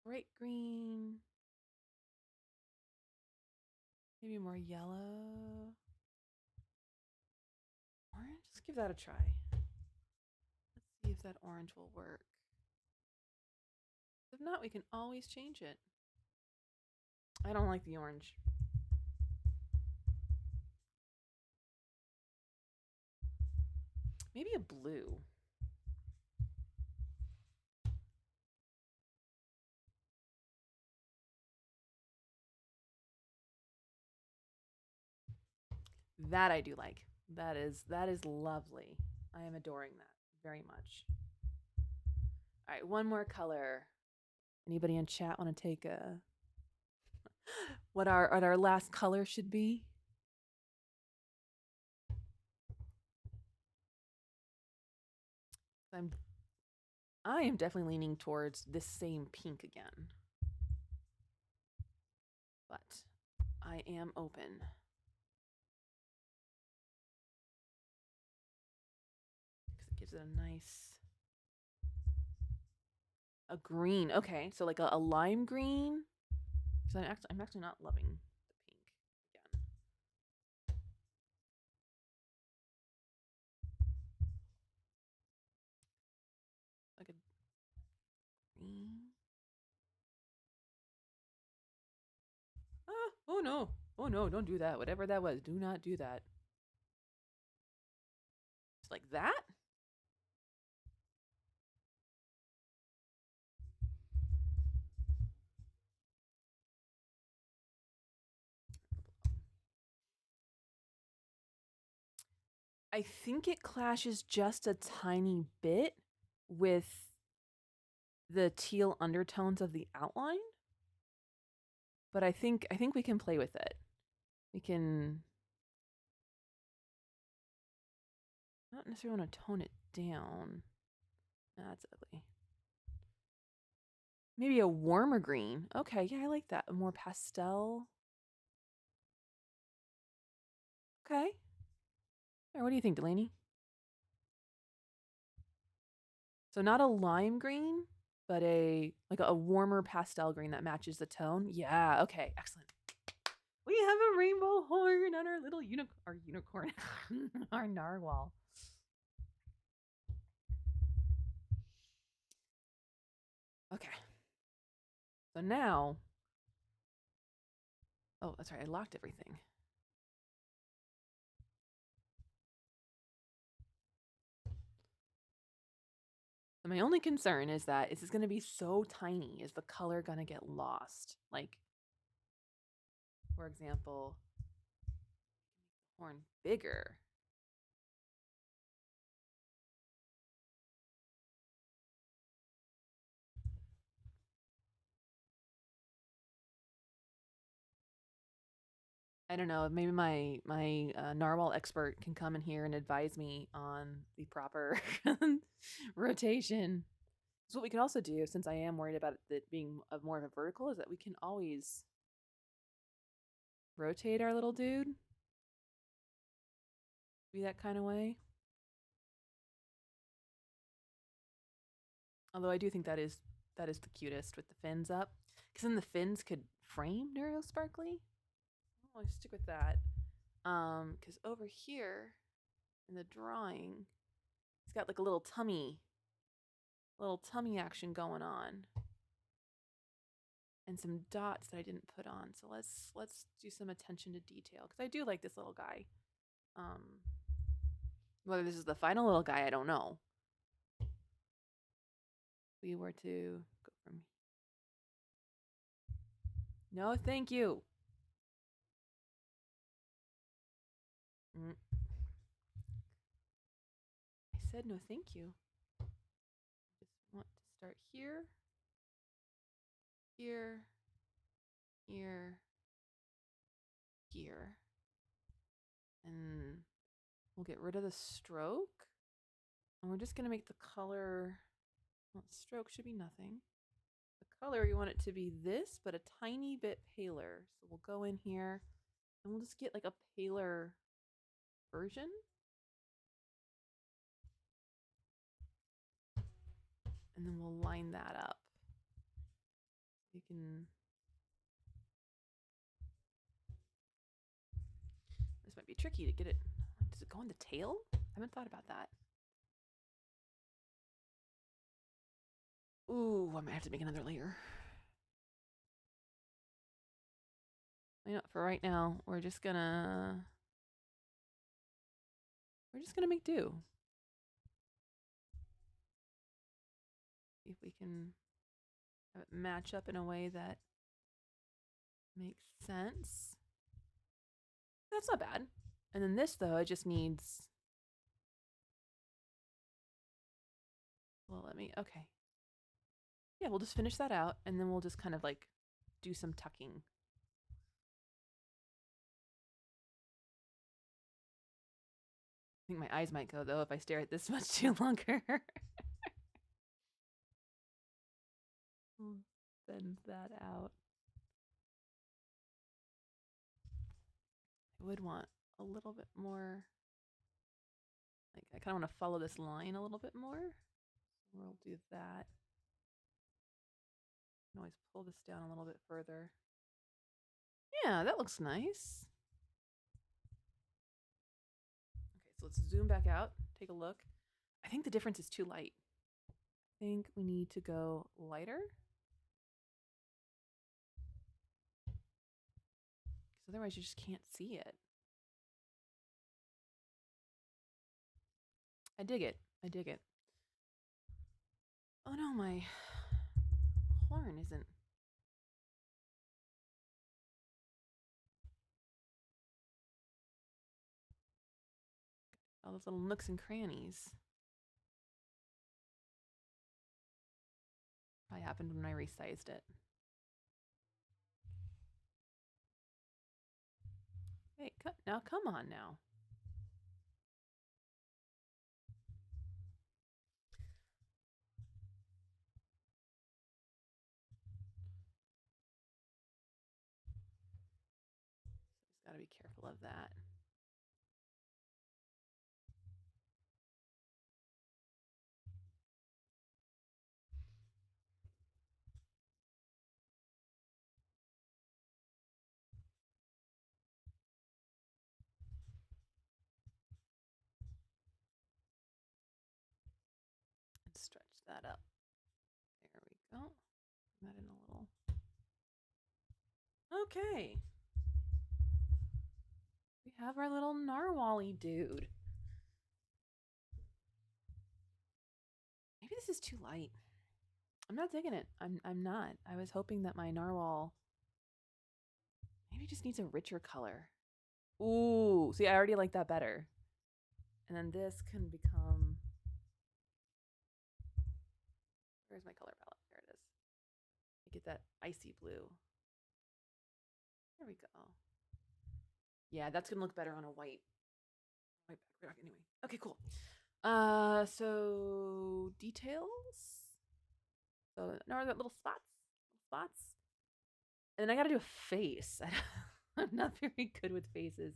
Bright green. Maybe more yellow. Orange? Let's give that a try. Let's see if that orange will work. If not, we can always change it. I don't like the orange. Maybe a blue. That I do like. That is lovely. I am adoring that very much. All right, one more color. Anybody in chat want to take a what our last color should be? I am definitely leaning towards this same pink again. But I am open. Because it gives it a nice green. Okay, so like a lime green. So I'm actually not loving the pink again. no. Oh no, don't do that. Whatever that was, do not do that. Just like that? I think it clashes just a tiny bit with the teal undertones of the outline, but I think we can play with it. We can not necessarily want to tone it down. That's ugly. Maybe a warmer green. Okay, yeah, I like that. A more pastel. Okay. Right, what do you think, Delaney? So not a lime green, but a warmer pastel green that matches the tone. Yeah, okay, excellent. We have a rainbow horn on our little unicorn, our narwhal. Okay. So now, oh, that's right, I locked everything. So my only concern is that is this going to be so tiny? Is the color going to get lost? Like, for example, horn bigger. I don't know. Maybe my narwhal expert can come in here and advise me on the proper rotation. So what we can also do, since I am worried about it being more of a vertical, is that we can always rotate our little dude. Be that kind of way. Although I do think that is the cutest with the fins up, because then the fins could frame Neuro Sparkly. I'll stick with that. Because over here in the drawing, it's got like a little tummy action going on, and some dots that I didn't put on. So let's do some attention to detail, because I do like this little guy. Whether this is the final little guy, I don't know. If we were to go from, no, thank you. I said no, thank you. Just want to start here, here, here, here, and we'll get rid of the stroke, and we're just gonna make the color. Well, stroke should be nothing. The color, we want it to be this, but a tiny bit paler. So we'll go in here and we'll just get like a paler version. And then we'll line that up. We can. This might be tricky to get it. Does it go on the tail? I haven't thought about that. Ooh, I might have to make another layer. You know, for right now, we're just gonna make do. See if we can have it match up in a way that makes sense. That's not bad. And then this, though, it just needs. Well, okay. Yeah, we'll just finish that out, and then we'll just kind of like do some tucking. I think my eyes might go, though, if I stare at this much too longer. We'll bend that out. I would want a little bit more. Like, I kind of want to follow this line a little bit more. So we'll do that. I can always pull this down a little bit further. Yeah, that looks nice. Okay, so let's zoom back out, take a look. I think the difference is too light. I think we need to go lighter. Otherwise, you just can't see it. I dig it. I dig it. Oh no, my horn isn't. All those little nooks and crannies. Probably happened when I resized it. Hey, now come on now. Just gotta be careful of that. And stretch that up. There we go. Put that in a little. Okay. We have our little narwhal-y dude. Maybe this is too light. I'm not digging it. I'm not. I was hoping that my narwhal maybe just needs a richer color. Ooh, see, I already like that better. And then this can become. Where's my color palette? There it is. I get that icy blue. There we go. Yeah, that's gonna look better on a white background anyway. Okay, cool. So details. So now that little spots. And then I gotta do a face. I'm not very good with faces.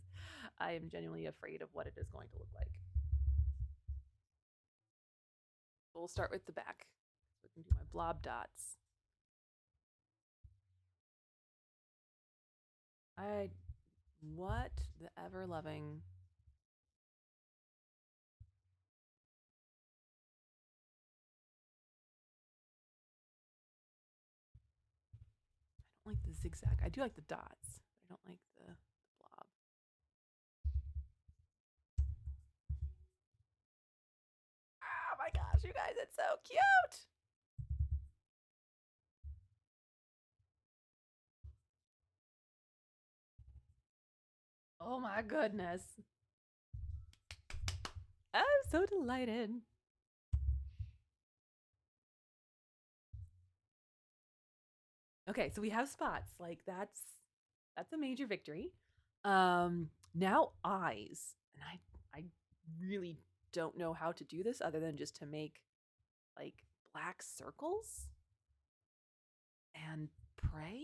I am genuinely afraid of what it is going to look like. We'll start with the back. So I can do my blob dots. What the ever loving. I don't like the zigzag. I do like the dots. I don't like the blob. Oh my gosh, you guys, it's so cute. Oh my goodness. I'm so delighted. Okay, so we have spots. Like that's a major victory. Now eyes. And I really don't know how to do this other than just to make like black circles and pray.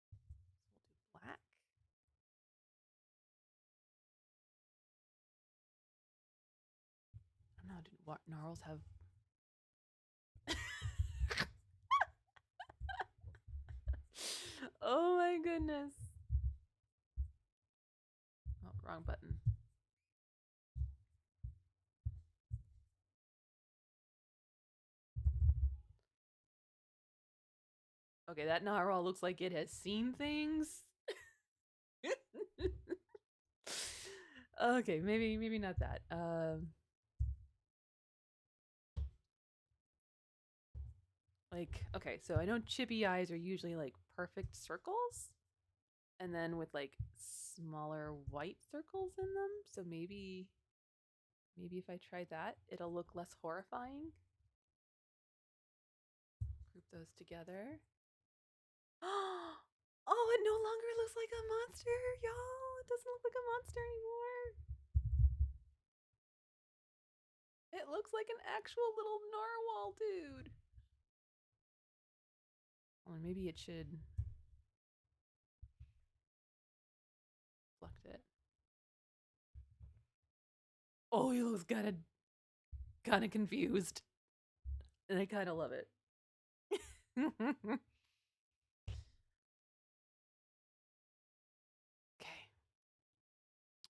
So we'll do black. I don't know. Do narwhals have? Oh my goodness. Oh, wrong button. Okay, that narwhal looks like it has seen things. Okay, maybe not that. Like, okay, so I know chippy eyes are usually like perfect circles, and then with like smaller white circles in them. So maybe if I try that, it'll look less horrifying. Group those together. Oh, it no longer looks like a monster, y'all. It doesn't look like a monster anymore. It looks like an actual little narwhal dude. Or maybe it should reflect it. Oh, he looks kind of confused, and I kind of love it. Okay.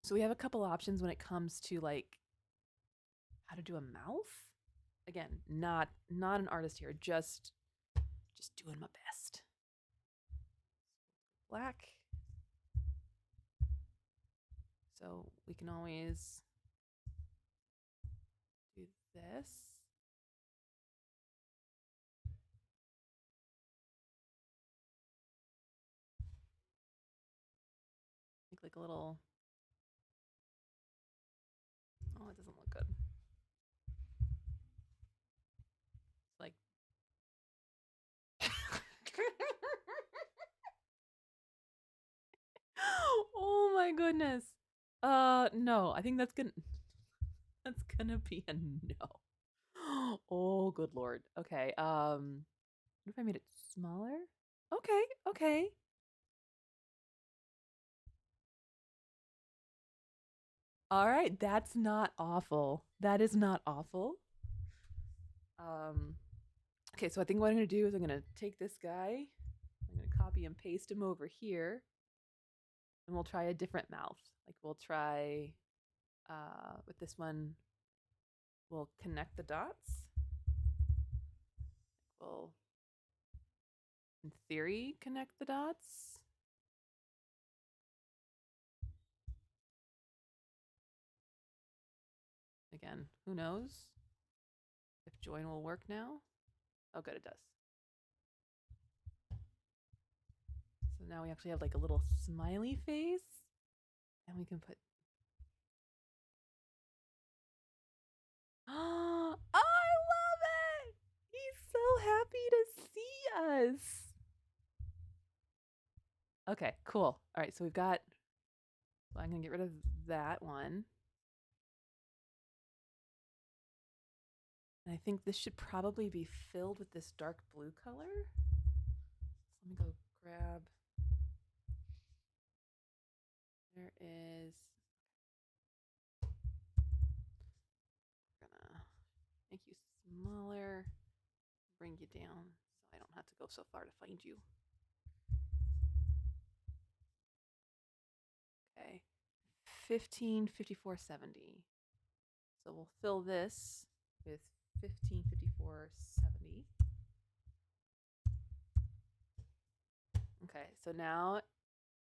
So we have a couple options when it comes to like how to do a mouth. Again, not an artist here, just Just doing my best. Black. So we can always do this. Make like a little. Oh, it doesn't look good. It's like. Oh my goodness. No, I think that's gonna be a no. Oh, good lord. Okay. What if I made it smaller? Okay, okay. All right, that's not awful. That is not awful. Um, okay, so I think what I'm gonna do is I'm gonna take this guy, I'm gonna copy and paste him over here, and we'll try a different mouth. Like we'll try with this one, we'll connect the dots. We'll, in theory, connect the dots. Again, who knows if join will work now? Oh, good, it does. So now we actually have like a little smiley face, and we can put. Oh, I love it! He's so happy to see us. Okay, cool. All right, so we've got. So I'm gonna get rid of that one. And I think this should probably be filled with this dark blue color. So let me go grab. There is. I'm gonna make you smaller, bring you down so I don't have to go so far to find you. Okay. 155470. So we'll fill this with 155470. Okay, so now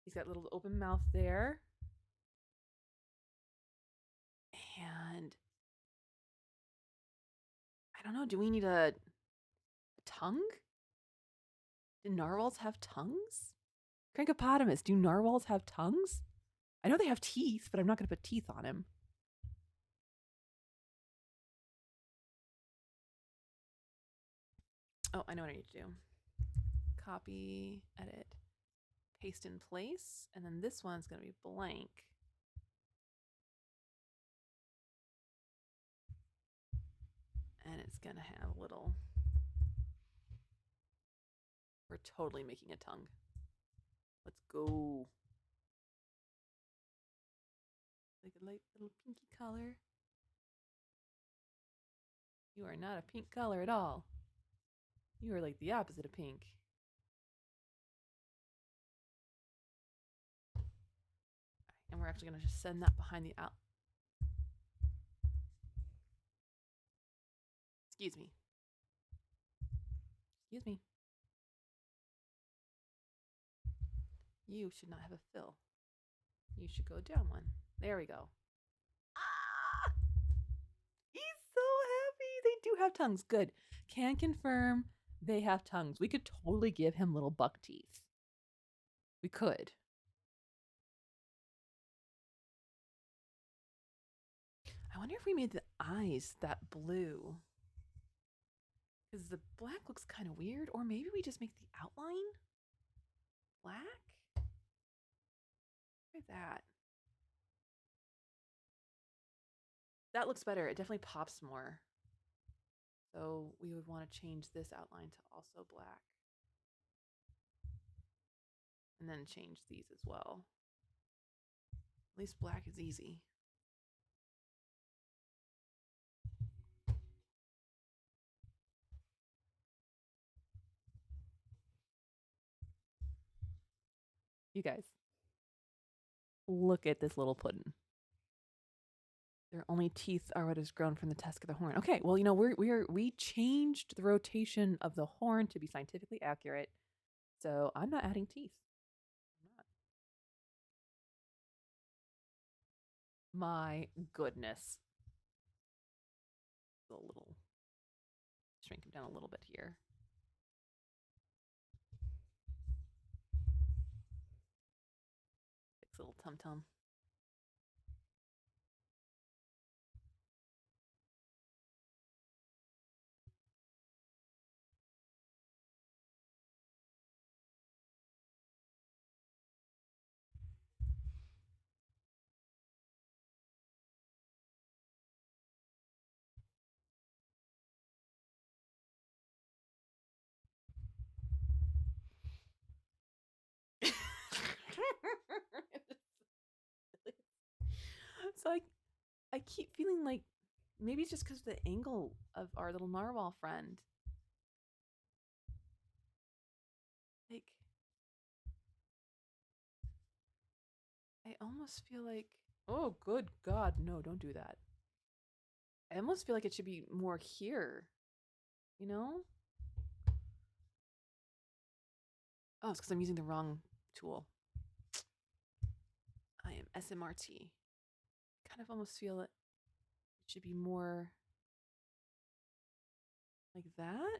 he's got a little open mouth there. And I don't know, do we need a tongue? Do narwhals have tongues? Crankopotamus, do narwhals have tongues? I know they have teeth, but I'm not going to put teeth on him. Oh, I know what I need to do. Copy, edit, paste in place, and then this one's going to be blank. And it's going to have a little. We're totally making a tongue. Let's go. Like a light little pinky color. You are not a pink color at all. You are like the opposite of pink. And we're actually going to just send that behind the out. Excuse me. Excuse me. You should not have a fill. You should go down one. There we go. Ah! He's so happy. They do have tongues. Good. Can confirm they have tongues. We could totally give him little buck teeth. We could. I wonder if we made the eyes that blue. Because the black looks kind of weird. Or maybe we just make the outline black? Look at that. That looks better. It definitely pops more. So we would want to change this outline to also black. And then change these as well. At least black is easy. You guys, look at this little puddin'. Their only teeth are what has grown from the tusk of the horn. Okay, well, we changed the rotation of the horn to be scientifically accurate, so I'm not adding teeth. I'm not. My goodness, a little shrink him down a little bit here. Fix little tum tum. So I keep feeling like maybe it's just because of the angle of our little narwhal friend. Like, I almost feel like, oh, good God, no, don't do that. I almost feel like it should be more here, you know? Oh, it's because I'm using the wrong tool. I am SMRT. Kind of almost feel it should be more like that,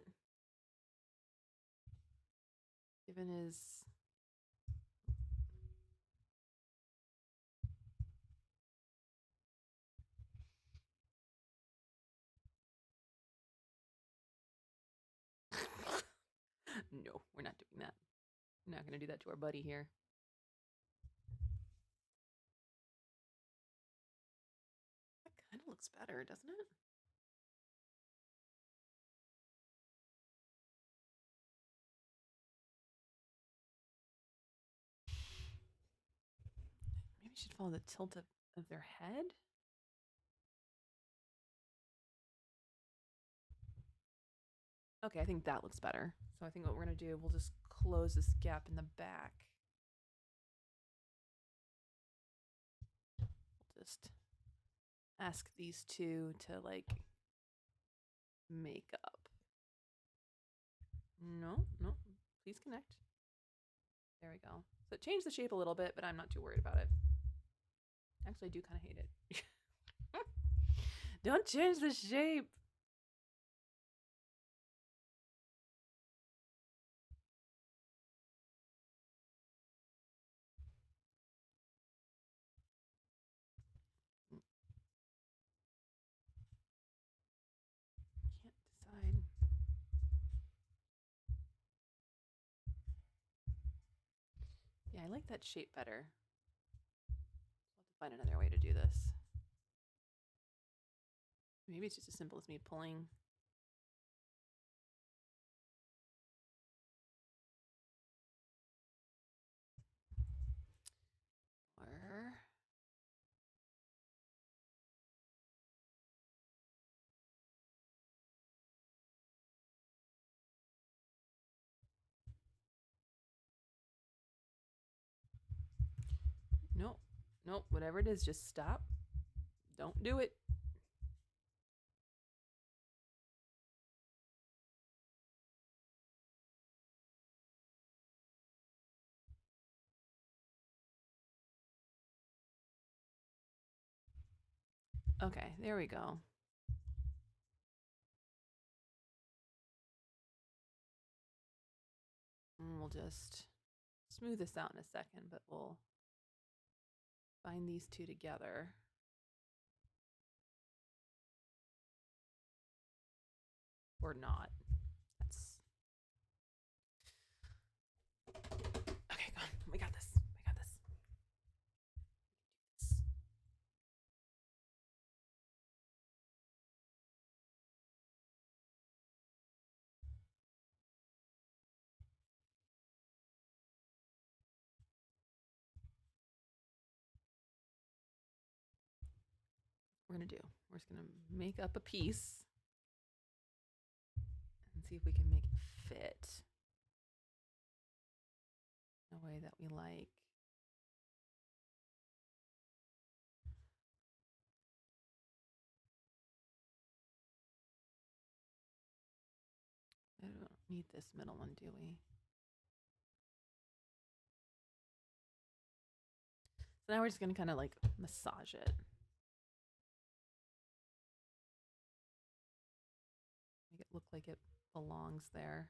given his. No, we're not doing that. We're not going to do that to our buddy here. That kind of looks better, doesn't it? Maybe we should follow the tilt of their head. Okay, I think that looks better. So I think what we're going to do, we'll just close this gap in the back. We'll just ask these two to like make up. No, no, please connect. There we go. So it changed the shape a little bit, but I'm not too worried about it. Actually, I do kind of hate it. Don't change the shape. Can't decide. Yeah, I like that shape better. I'll have to find another way to do this. Maybe it's just as simple as me pulling. Or nope, nope, whatever it is, just stop. Don't do it. Okay, there we go. And we'll just smooth this out in a second, but we'll bind these two together. Or not. That's okay, go on. We got this. We got this. We're gonna do. We're just gonna make up a piece and see if we can make it fit in a way that we like. need this middle one, do we? So now we're just gonna kind of like massage it. Make it look like it belongs there.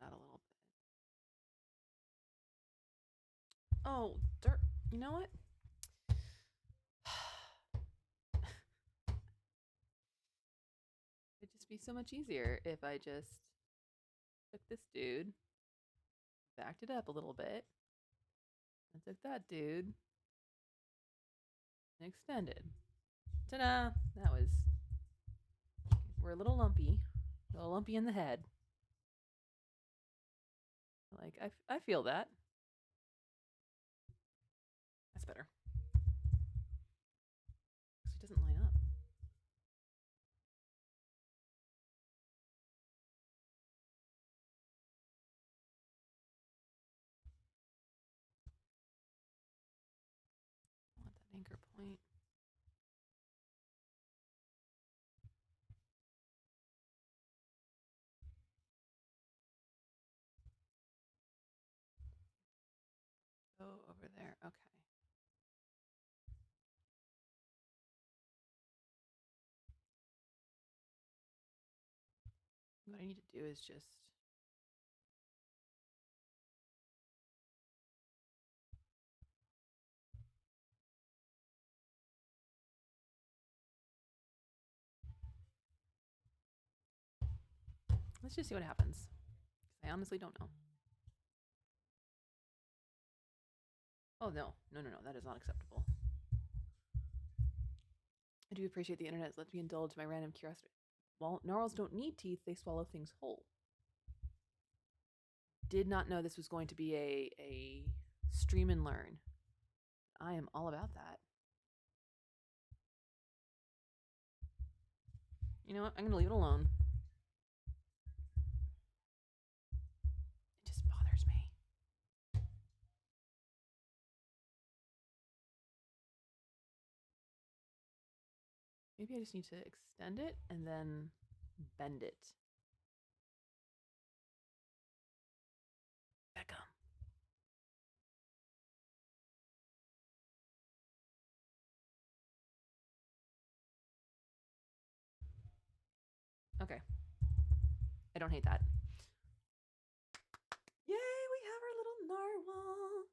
Out a little bit. Oh, dirt. You know what? It'd just be so much easier if I just took this dude, backed it up a little bit, and took that dude and extended. Ta-da! That was... We're a little lumpy in the head. Like, I feel that. That's better. Because it doesn't line up. I want that anchor point. Go over there. Okay. What I need to do is just... Let's just see what happens. I honestly don't know. Oh, no. No. That is not acceptable. I do appreciate the internet lets me indulge my random curiosity. Well, narwhals don't need teeth. They swallow things whole. Did not know this was going to be a stream and learn. I am all about that. You know what? I'm going to leave it alone. It just bothers me. Maybe I just need to extend it and then bend it. Beckham. Okay. I don't hate that. Yay, we have our little narwhal.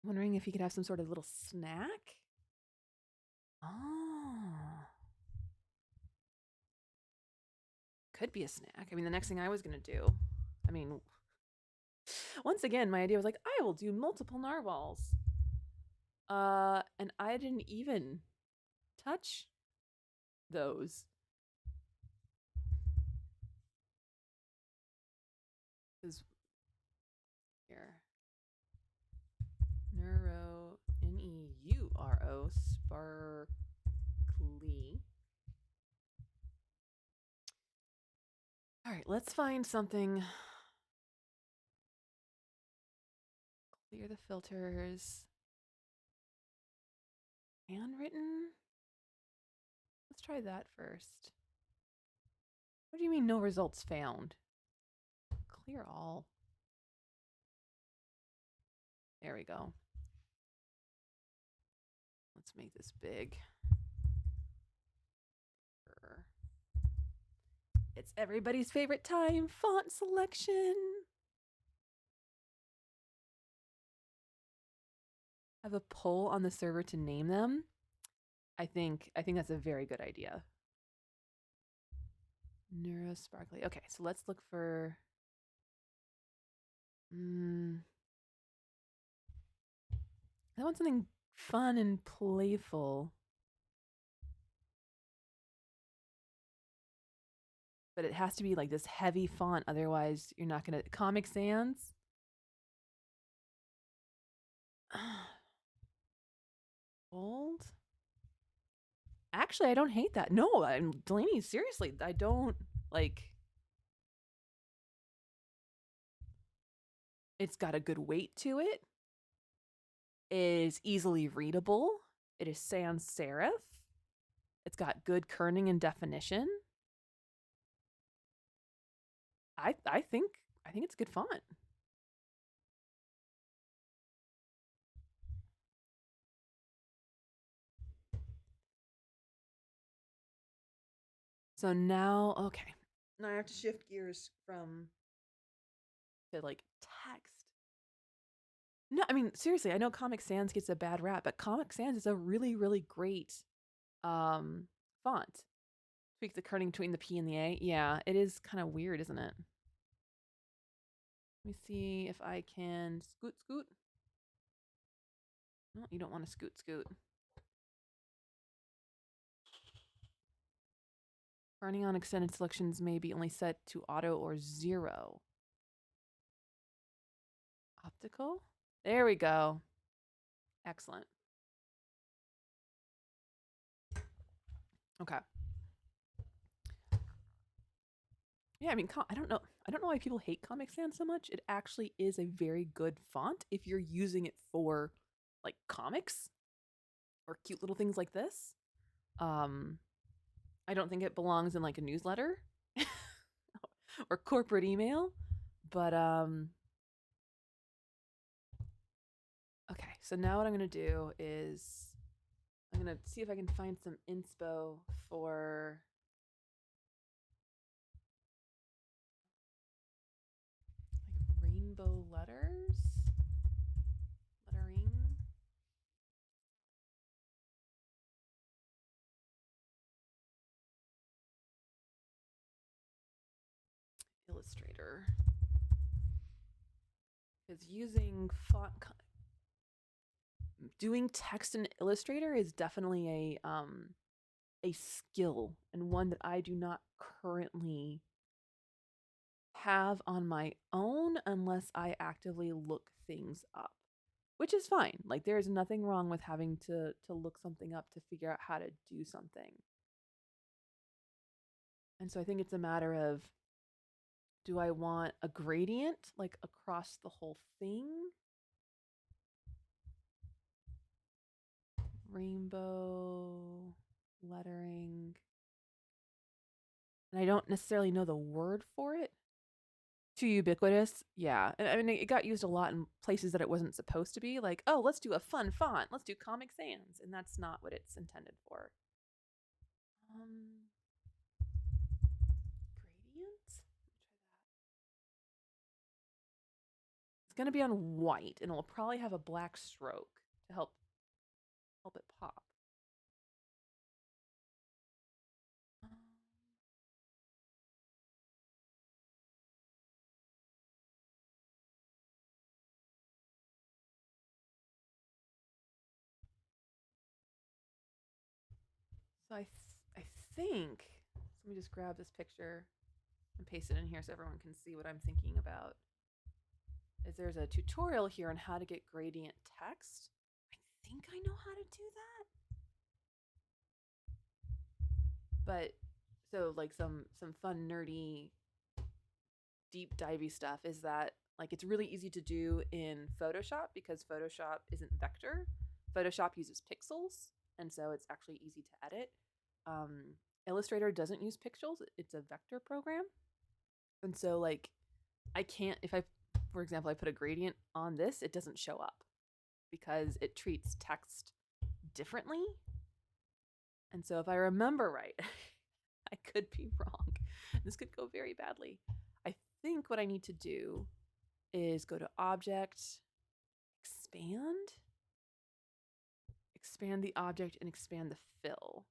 Wondering if he could have some sort of little snack? Oh. Could be a snack. I mean, the next thing I was going to do, I mean, once again, my idea was like, I will do multiple narwhals. And I didn't even touch those. Because here, Neuro, Neuro, sparkly. All right, let's find something. Clear the filters. Handwritten? Let's try that first. What do you mean no results found? Clear all. There we go. Let's make this big. It's everybody's favorite time, font selection. Have a poll on the server to name them. I think that's a very good idea. Neuro sparkly. Okay, so let's look for I want something fun and playful. But it has to be like this heavy font, otherwise you're not gonna... Comic Sans? Bold? Actually, I don't hate that. No, Delaney, seriously, I don't, like... It's got a good weight to it. is easily readable. It is sans serif. It's got good kerning and definition. I think it's good font. So now, okay. Now I have to shift gears from to like text. No, I mean seriously, I know Comic Sans gets a bad rap, but Comic Sans is a really, really great um font. Tweak the kerning between the P and the A. Yeah, it is kind of weird, isn't it? Let me see if I can scoot. No, you don't want to scoot. Running on extended selections may be only set to auto or 0. Optical? There we go. Excellent. Okay. Yeah, I mean, I don't know. I don't know why people hate Comic Sans so much. It actually is a very good font if you're using it for like comics or cute little things like this. Um, I don't think it belongs in like a newsletter or corporate email, but okay. So now what I'm gonna do is I'm gonna see if I can find some inspo for like rainbow lettering. Illustrator. Because using doing text in Illustrator is definitely a skill and one that I do not currently have on my own unless I actively look things up, which is fine. Like there's nothing wrong with having to look something up to figure out how to do something. And so I think it's a matter of, do I want a gradient like across the whole thing? Rainbow lettering. And I don't necessarily know the word for it. Too ubiquitous. Yeah. I mean, it got used a lot in places that it wasn't supposed to be. Like, oh, let's do a fun font. Let's do Comic Sans. And that's not what it's intended for. Gradient? It's going to be on white and it will probably have a black stroke to help it pop. So I think, so let me just grab this picture and paste it in here so everyone can see what I'm thinking about. Is there's a tutorial here on how to get gradient text. I think I know how to do that. But so like some fun nerdy deep divey stuff is that like it's really easy to do in Photoshop because Photoshop isn't vector. Photoshop uses pixels, and so it's actually easy to edit. Illustrator doesn't use pixels; it's a vector program, and so like I can't if I, for example, I put a gradient on this, it doesn't show up because it treats text differently. And so if I remember right, I could be wrong. This could go very badly. I think what I need to do is go to Object, expand the object, and expand the fill.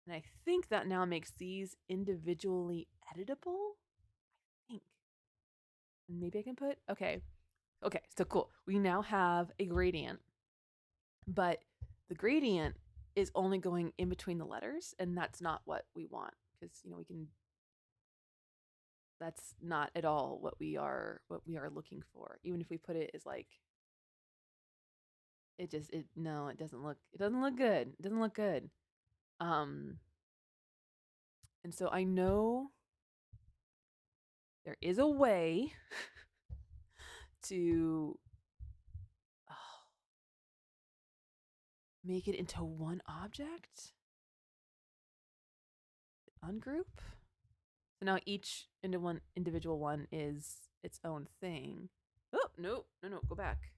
And I think that now makes these individually editable. I think. And maybe I can put, okay, so cool. We now have a gradient, but the gradient is only going in between the letters, and that's not what we want because we can. That's not at all what we are looking for. Even if we put it as like, it just it no, it doesn't look good. It doesn't look good. Um, and so I know there is a way to make it into one object? Ungroup? So now each into one individual one is its own thing. Oh, no, go back.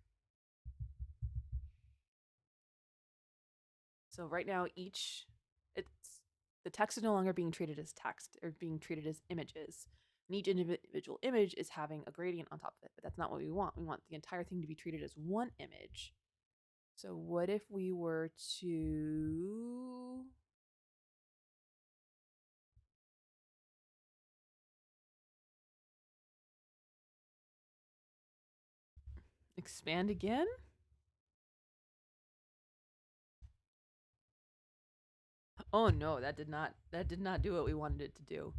So right now it's the text is no longer being treated as text or being treated as images. And each individual image is having a gradient on top of it, but that's not what we want. We want the entire thing to be treated as one image. So what if we were to expand again? Oh no, that did not do what we wanted it to do.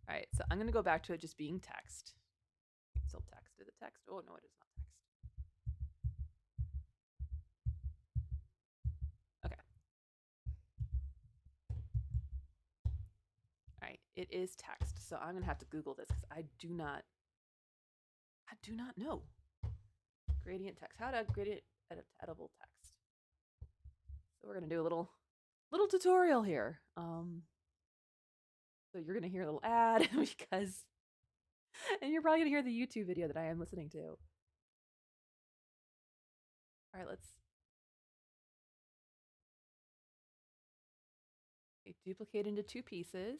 All right, so I'm going to go back to it just being text. It's still text. Is it text? Oh no, it is not text. Okay. All right, it is text. So I'm going to have to Google this because I do not know. Gradient text. How to gradient editable text. So we're going to do a little tutorial here. So you're going to hear a little ad because and you're probably going to hear the YouTube video that I am listening to. All right, let's duplicate into 2 pieces.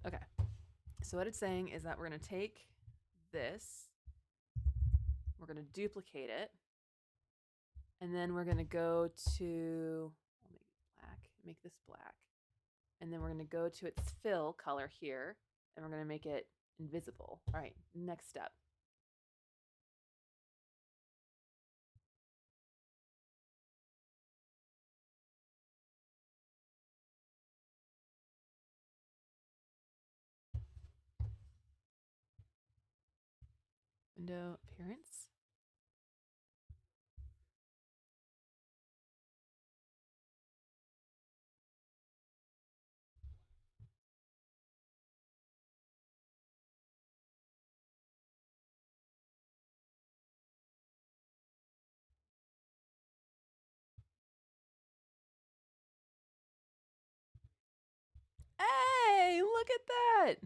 Okay. So what it's saying is that we're going to take this, we're going to duplicate it, and then we're going to go to, I'll make it black, make this black, and then we're going to go to its fill color here, and we're going to make it invisible. All right, next step. Window appearance. Hey, look at that.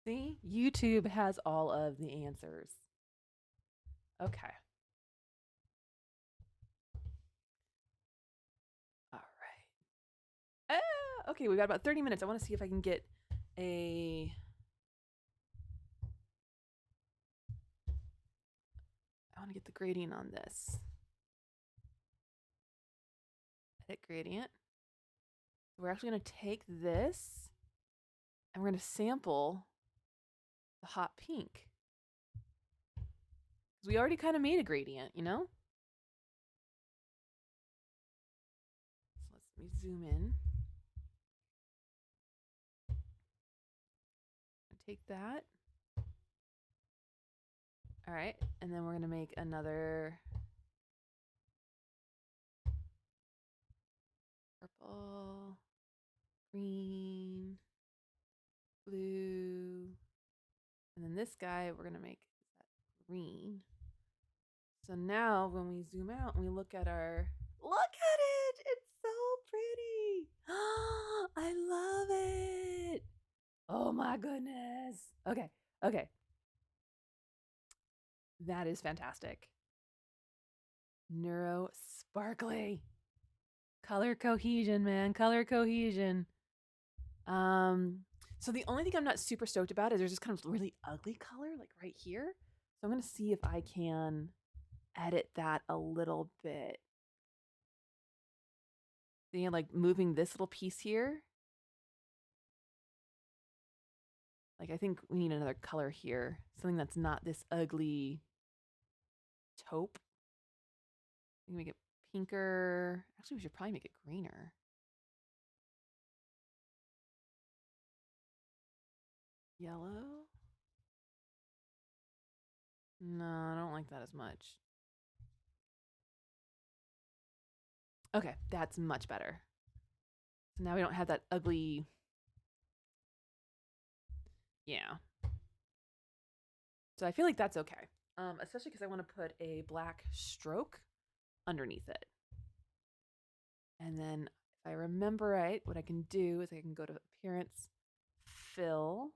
See, YouTube has all of the answers. Okay. All right. Okay, we got about 30 minutes. I want to see if I can get a I want to get the gradient on this. Edit gradient. We're actually going to take this and we're going to sample the hot pink. Because we already kind of made a gradient, you know? So let me zoom in. Take that. All right, and then we're going to make another purple, green, blue, and then this guy we're going to make that green. So now when we zoom out and we look at look at it, it's so pretty. I love it. Oh my goodness. Okay, okay. That is fantastic. Neuro sparkly. Color cohesion, man. Color cohesion. So the only thing I'm not super stoked about is there's this kind of really ugly color like right here. So I'm going to see if I can edit that a little bit. See, like moving this little piece here. Like I think we need another color here. Something that's not this ugly taupe. We can make it pinker. Actually, we should probably make it greener. Yellow? No, I don't like that as much. Okay, that's much better. So now we don't have that ugly. Yeah. So I feel like that's okay. Especially because I want to put a black stroke underneath it. And then if I remember right, what I can do is I can go to appearance, fill,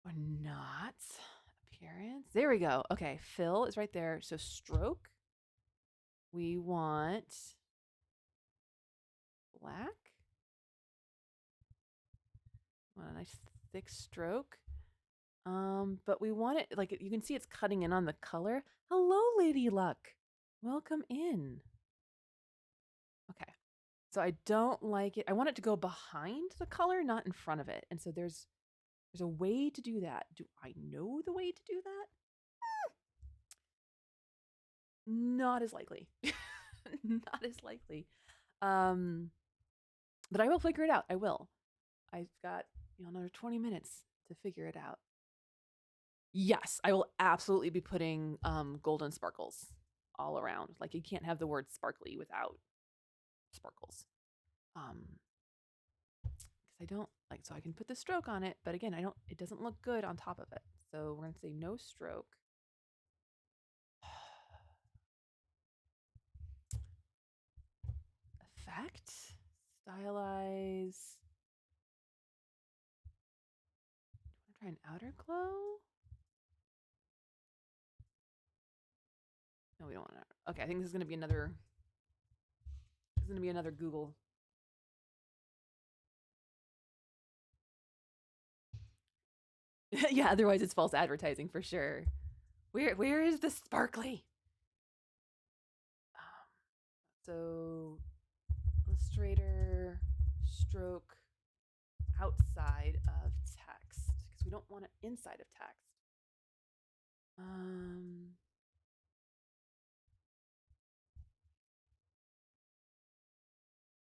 or not. Appearance. There we go. Okay, fill is right there. So stroke, we want black. Want a nice thick stroke. But we want it like you can see it's cutting in on the color. Hello, Lady Luck. Welcome in. Okay. So I don't like it. I want it to go behind the color, not in front of it. And so there's a way to do that. Do I know the way to do that? Not as likely. Not as likely. But I will figure it out. I will. I've got, another 20 minutes to figure it out. Yes, I will absolutely be putting golden sparkles all around. Like you can't have the word sparkly without sparkles. Because I don't like, so I can put the stroke on it, but again, it doesn't look good on top of it. So we're gonna say no stroke. Effect, stylize. Do I try an outer glow? No, we don't want to. Okay, I think this is gonna be another. This is gonna be another Google. Yeah, otherwise it's false advertising for sure. Where is the sparkly? So Illustrator stroke outside of text because we don't want it inside of text.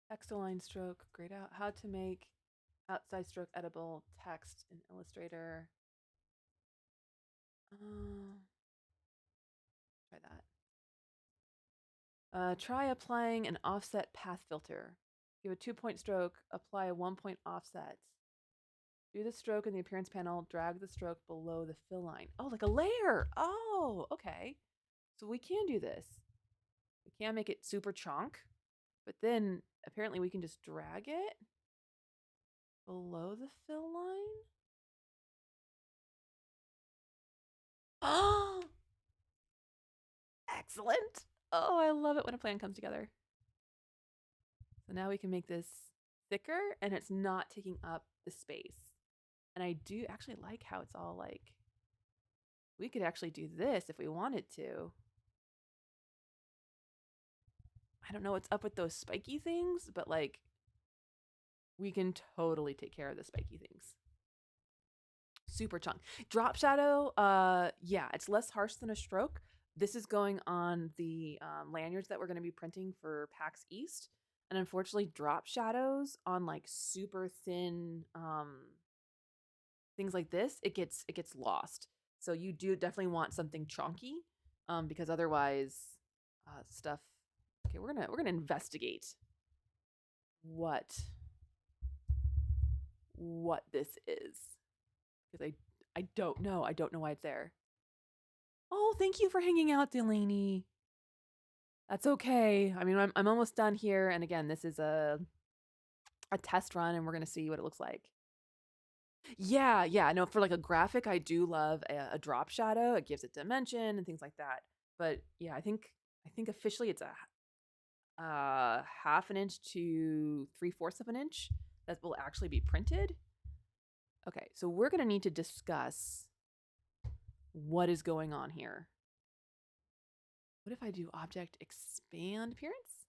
Text align stroke, grayed out. How to make outside stroke editable text in Illustrator. Try that. Try applying an offset path filter. Give a 2-point stroke, apply a 1-point offset. Do the stroke in the appearance panel, drag the stroke below the fill line. Oh, like a layer. Oh, okay. So we can do this. We can make it super chonk, but then apparently we can just drag it below the fill line. Oh, excellent. Oh, I love it when a plan comes together. So now we can make this thicker and it's not taking up the space. And I do actually like how it's all like, we could actually do this if we wanted to. I don't know what's up with those spiky things, but like we can totally take care of the spiky things. Super chunk. Drop shadow, yeah, it's less harsh than a stroke. This is going on the lanyards that we're going to be printing for PAX East. And unfortunately, drop shadows on like super thin things like this, it gets lost. So you do definitely want something chunky, because otherwise, stuff. Okay, we're gonna investigate what this is because I don't know. I don't know why it's there. Oh, thank you for hanging out, Delaney. That's okay. I mean, I'm almost done here, and again, this is a test run, and we're gonna see what it looks like. Yeah. No, for like a graphic, I do love a drop shadow. It gives it dimension and things like that. But yeah, I think officially it's a half an inch to 3/4 of an inch that will actually be printed. Okay, so we're gonna need to discuss what is going on here. What if I do object expand appearance?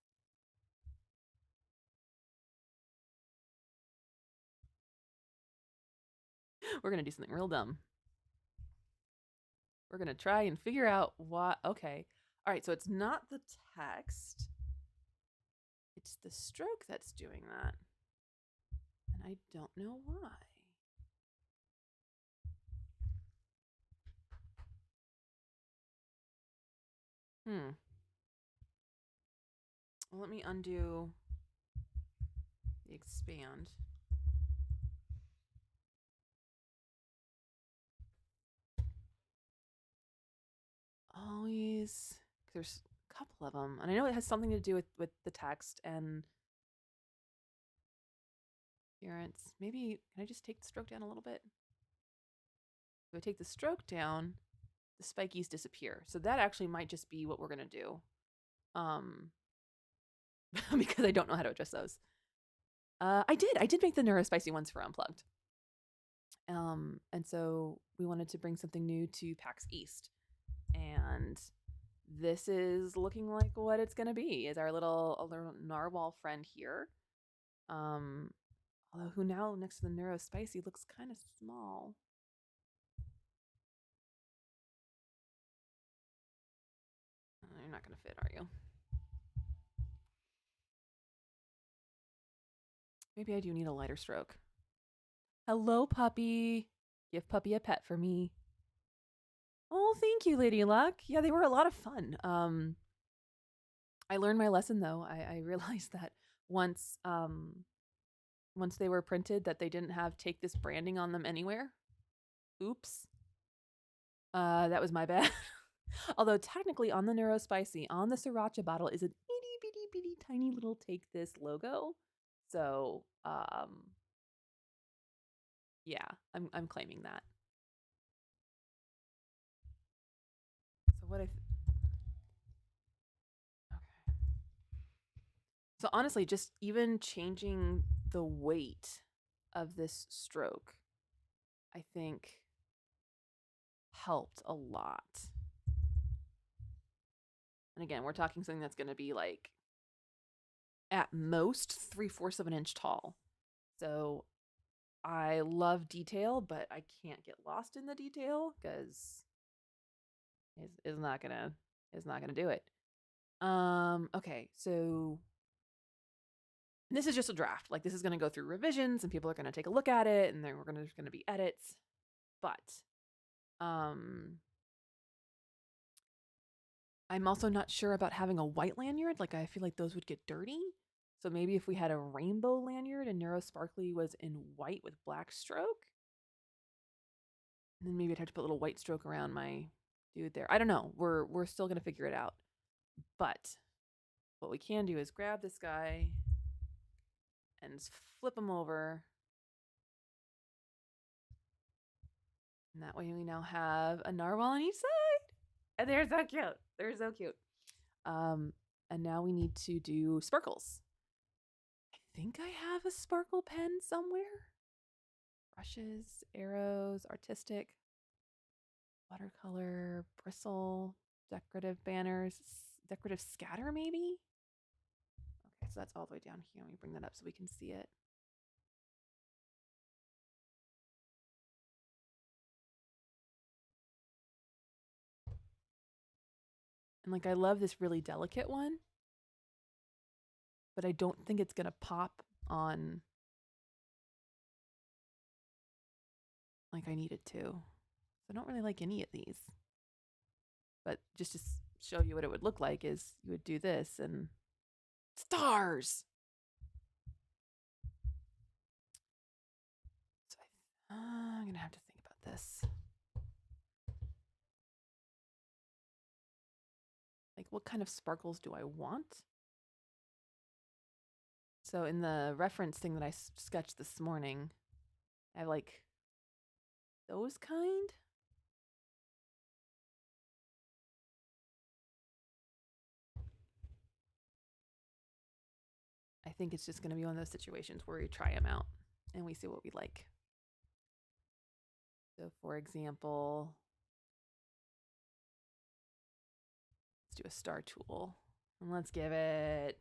We're gonna do something real dumb. We're going to try and figure out what. Okay. All right. So it's not the text, it's the stroke that's doing that. And I don't know why. Well, let me undo the expand. Always. There's a couple of them. And I know it has something to do with the text and appearance. Maybe, can I just take the stroke down a little bit? If I take the stroke down, the spikies disappear. So that actually might just be what we're going to do. Because I don't know how to adjust those. I did make the neurospicy ones for Unplugged. And so we wanted to bring something new to PAX East. And this is looking like what it's going to be, is our little narwhal friend here. Although who now next to the neurospicy looks kind of small. You're not going to fit, are you? Maybe I do need a lighter stroke. Hello, puppy. Give puppy a pet for me. Oh, thank you, Lady Luck. Yeah, they were a lot of fun. I learned my lesson though. I realized that once they were printed that they didn't have "take this" branding on them anywhere. Oops. That was my bad. Although technically on the Neurospicy, on the Sriracha bottle is an itty bitty bitty tiny little "take this" logo. So, yeah, I'm claiming that. So what I okay. So honestly, just even changing the weight of this stroke, I think helped a lot. And again, we're talking something that's going to be like at most 3/4 of an inch tall. So I love detail, but I can't get lost in the detail because it's not gonna do it. Okay, so this is just a draft. Like, this is gonna go through revisions, and people are gonna take a look at it, and then there's gonna be edits. But I'm also not sure about having a white lanyard. Like, I feel like those would get dirty. So maybe if we had a rainbow lanyard and Neurosparkly was in white with black stroke, and then maybe I'd have to put a little white stroke around my dude there. I don't know. We're still gonna figure it out. But what we can do is grab this guy and flip him over. And that way we now have a narwhal on each side. And they're so cute. They're so cute. And now we need to do sparkles. I think I have a sparkle pen somewhere. Brushes, arrows, artistic, watercolor, bristle, decorative banners, decorative scatter maybe? Okay, so that's all the way down here. Let me bring that up so we can see it. And like, I love this really delicate one, but I don't think it's gonna pop on like I need it to. I don't really like any of these. But just to show you what it would look like is you would do this and stars. So I'm gonna have to think about this. Like, what kind of sparkles do I want? So in the reference thing that I sketched this morning, I have like those kind. I think it's just going to be one of those situations where we try them out and we see what we like. So for example, let's do a star tool and let's give it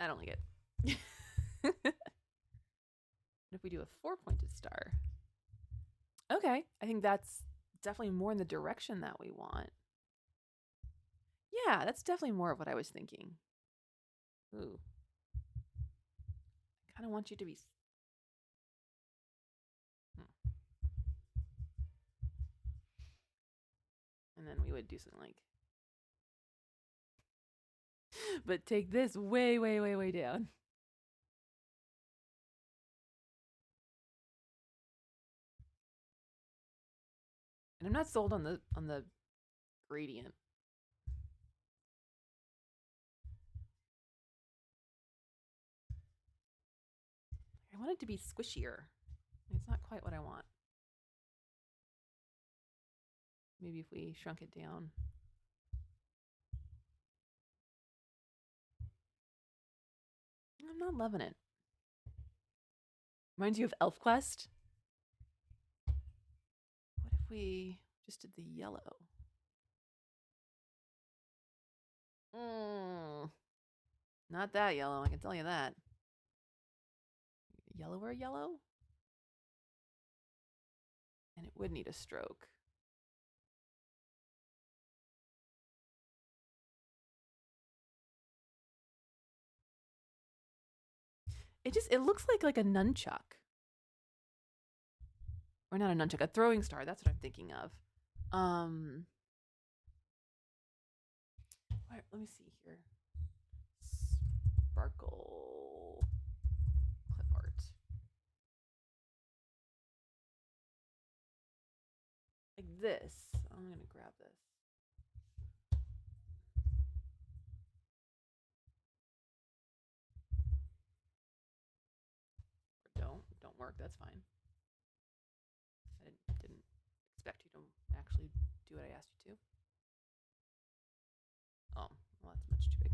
I don't like it. If we do a 4-pointed star, okay, I think that's definitely more in the direction that we want. Yeah, that's definitely more of what I was thinking. Ooh. I kind of want you to be... And then we would do something like... But take this way, way, way, way down. And I'm not sold on the gradient. I want it to be squishier. It's not quite what I want. Maybe if we shrunk it down. I'm not loving it. Reminds you of ElfQuest? What if we just did the yellow? Not that yellow, I can tell you that. Yellower yellow? And it would need a stroke. It looks like a nunchuck. Or not a nunchuck, a throwing star. That's what I'm thinking of. Let me see here. Sparkle clip art. Like this. I'm gonna grab this. Or don't work. That's fine. I didn't expect you to actually do what I asked you to. Oh, well, that's much too big.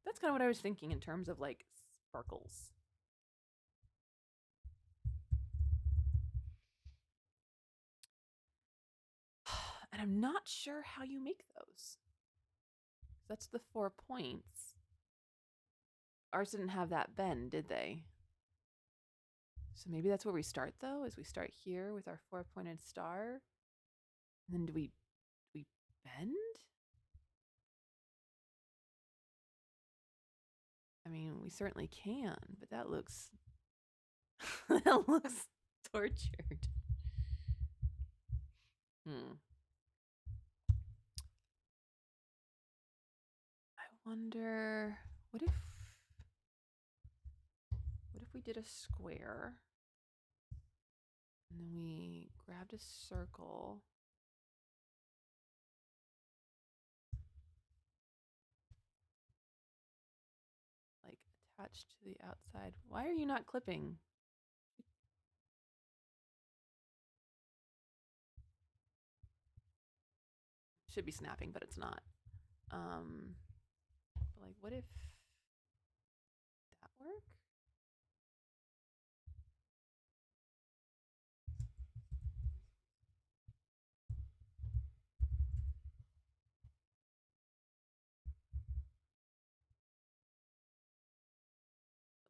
That's kind of what I was thinking in terms of like sparkles. And I'm not sure how you make those. That's the 4 points. Ours didn't have that bend, did they? So maybe that's where we start though, is we start here with our 4-pointed star. And then do we bend? I mean, we certainly can, but that looks that looks tortured. I wonder what if we did a square and then we grabbed a circle. Like attached to the outside. Why are you not clipping? Should be snapping, but it's not. But like, what if that work?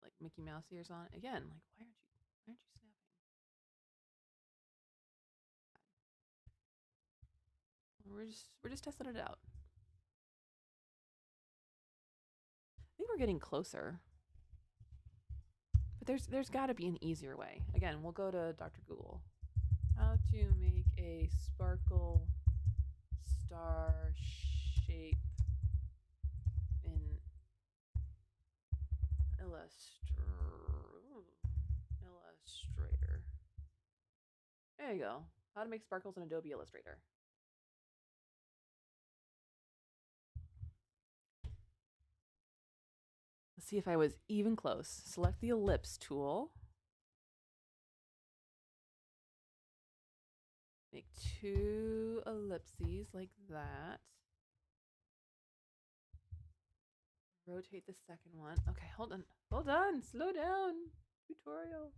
Like Mickey Mouse ears on again. Like, why aren't you snapping? We're just testing it out. I think we're getting closer. But there's got to be an easier way. Again, we'll go to Dr. Google. How to make a sparkle star shape in Illustrator. There you go. How to make sparkles in Adobe Illustrator. Let's see if I was even close. Select the ellipse tool. Make 2 ellipses like that. Rotate the second one. Okay, hold on. Hold on. Slow down. Tutorial.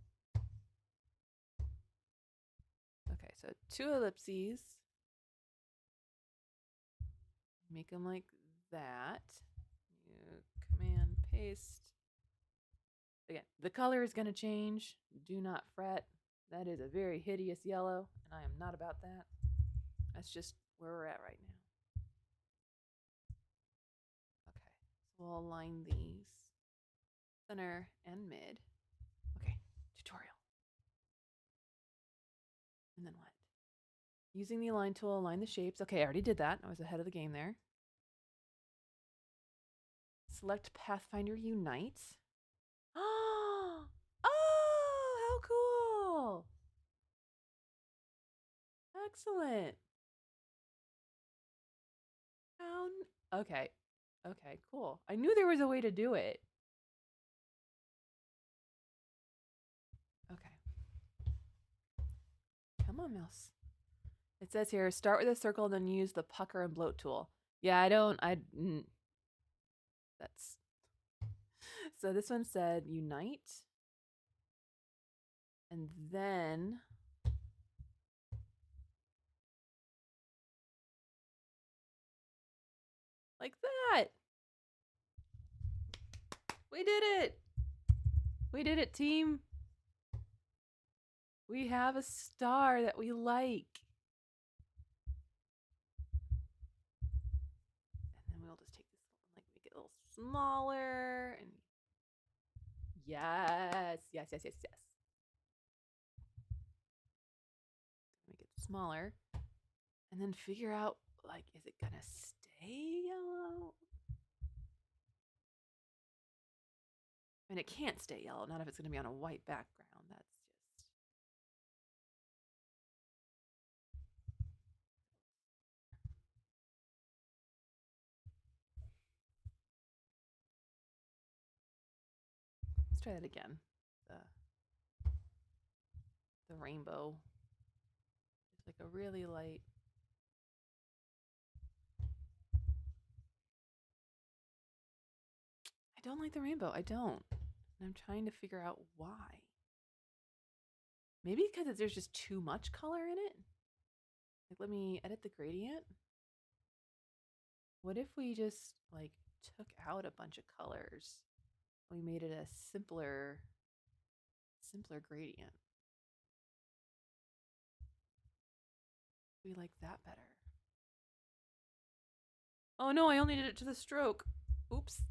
Okay, so 2 ellipses. Make them like that. You command paste. Again, the color is going to change. Do not fret. That is a very hideous yellow, and I am not about that. That's just where we're at right now. Okay, so we'll align these center and mid. Okay, tutorial. And then what? Using the align tool, align the shapes. Okay, I already did that. I was ahead of the game there. Select Pathfinder Unite. Oh, how cool! Excellent. Okay. Okay, cool. I knew there was a way to do it. Okay. Come on, mouse. It says here, start with a circle, then use the pucker and bloat tool. Yeah, that's... So this one said unite. And then... like that. We did it. We did it, team. We have a star that we like. And then we'll just take this and like make it a little smaller. And yes. Make it smaller. And then figure out, like, is it gonna stay yellow? I mean, it can't stay yellow, not if it's gonna be on a white background. That's just... Let's try that again. The rainbow. It's like a really light... I don't like the rainbow. I don't. And I'm trying to figure out why. Maybe because there's just too much color in it. Like, let me edit the gradient. What if we just like took out a bunch of colors? We made it a simpler gradient. We like that better. Oh no, I only did it to the stroke. Oops.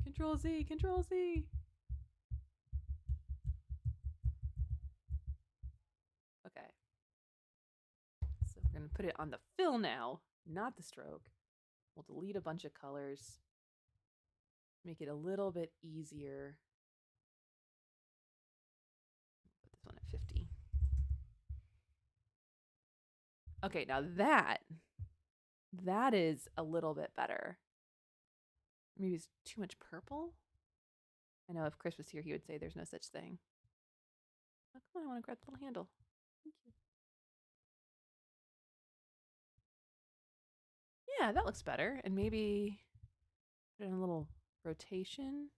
Control Z, Control Z. Okay. So we're gonna put it on the fill now, not the stroke. We'll delete a bunch of colors. Make it a little bit easier. Put this one at 50. Okay, now that is a little bit better. Maybe it's too much purple. I know if Chris was here, he would say there's no such thing. Oh, come on, I want to grab the little handle. Thank you. Yeah, that looks better. And maybe put in a little rotation.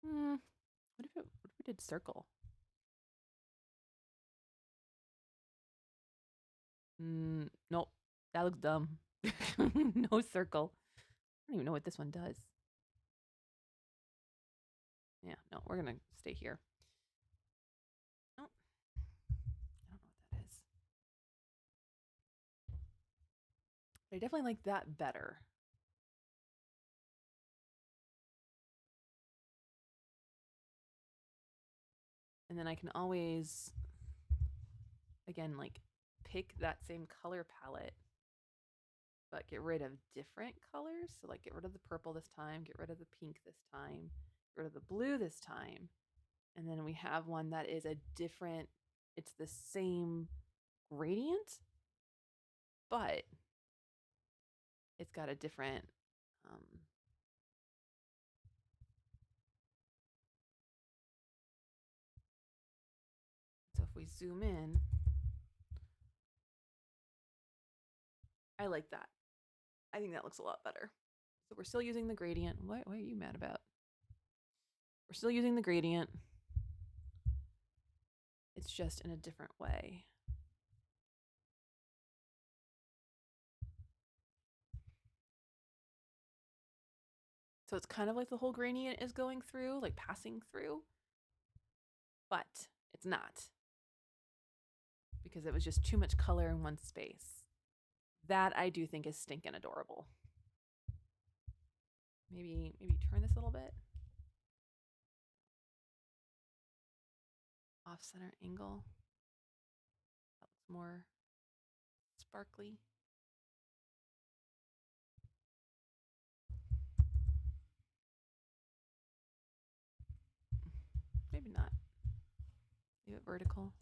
What if we did circle? Nope. That looks dumb. No circle. I don't even know what this one does. Yeah, no, we're gonna stay here. Oh, I don't know what that is. But I definitely like that better. And then I can always, again, like pick that same color palette, but get rid of different colors. So like get rid of the purple this time, get rid of the pink this time, get rid of the blue this time. And then we have one that is a different, it's the same gradient, but it's got a different, so if we zoom in, I like that. I think that looks a lot better. So we're still using the gradient. What are you mad about? We're still using the gradient. It's just in a different way. So it's kind of like the whole gradient is going through, like passing through, but it's not because it was just too much color in one space. That I do think is stinking adorable. Maybe turn this a little bit. Off center angle. That looks more sparkly. Maybe not. Leave it vertical.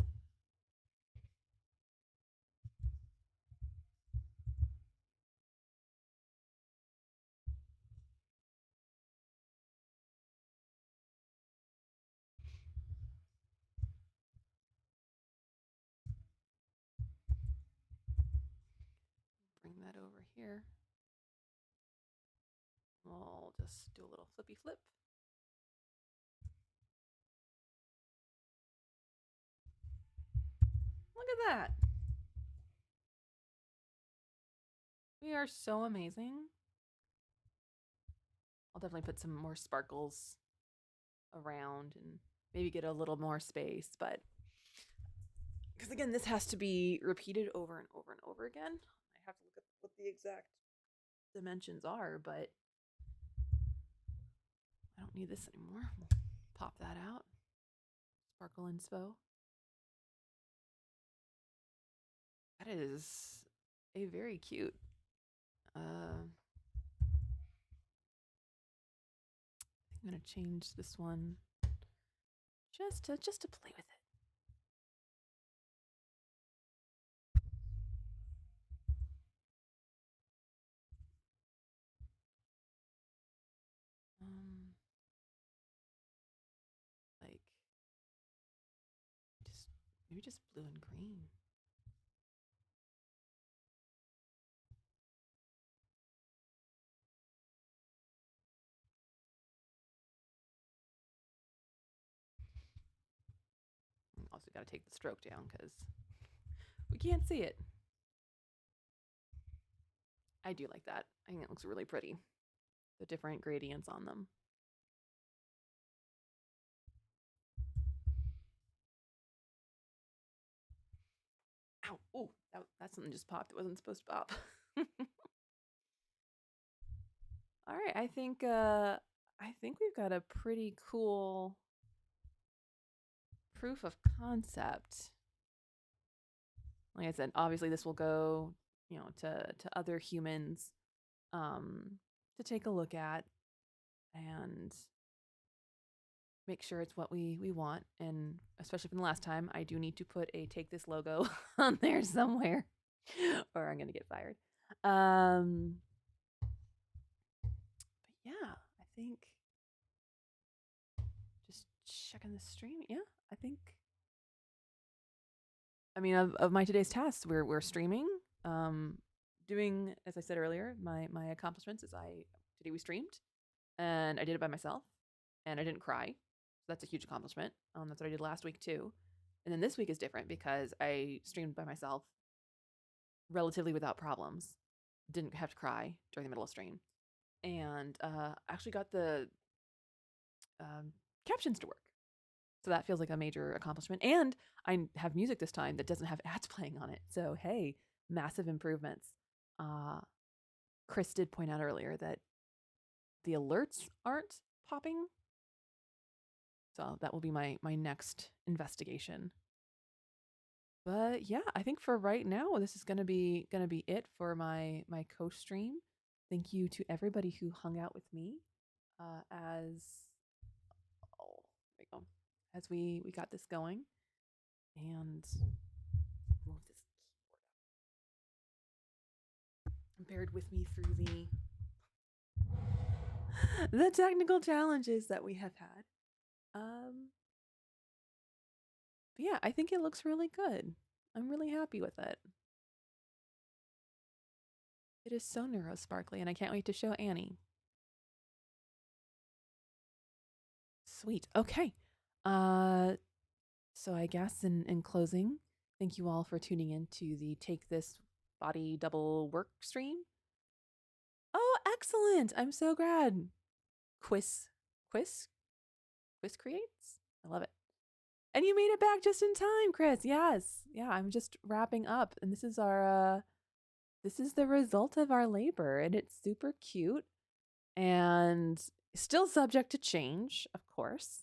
Bring that over here. We'll just do a little flippy flip. Look at that. We are so amazing. I'll definitely put some more sparkles around and maybe get a little more space, but because again, this has to be repeated over and over and over again. I have to look at what the exact dimensions are, but I don't need this anymore. We'll pop that out. Sparkle inspo. That is a very cute. I'm gonna change this one just to play with it. Like just maybe just blue and green. Also got to take the stroke down because we can't see it. I do like that. I think it looks really pretty. The different gradients on them. Ow! Oh, that something just popped. It wasn't supposed to pop. All right, I think we've got a pretty cool proof of concept. Like I said, obviously this will go, to other humans to take a look at and make sure it's what we want. And especially from the last time, I do need to put a take this logo on there somewhere or I'm going to get fired. But yeah, I think just checking the stream. Yeah, I think. I mean, of my today's tasks, we're streaming, doing as I said earlier. My accomplishments is today we streamed, and I did it by myself, and I didn't cry. So that's a huge accomplishment. That's what I did last week too, and then this week is different because I streamed by myself, relatively without problems. Didn't have to cry during the middle of stream, and actually got the captions to work. So that feels like a major accomplishment. And I have music this time that doesn't have ads playing on it. So hey, massive improvements. Chris did point out earlier that the alerts aren't popping. So that will be my next investigation. But yeah, I think for right now, this is gonna be it for my co-stream. Thank you to everybody who hung out with me as oh, there we go. As we got this going. And move this keyboard up. Beared with me through the technical challenges that we have had. But yeah, I think it looks really good. I'm really happy with it. It is so neurosparkly, and I can't wait to show Annie. Sweet. Okay. So I guess in closing, thank you all for tuning in to the Take This Body Double Work stream. Oh, excellent. I'm so glad. Quiz, quiz, quiz creates. I love it. And you made it back just in time, Chris. Yes. Yeah, I'm just wrapping up, and this is the result of our labor, and it's super cute and still subject to change, of course.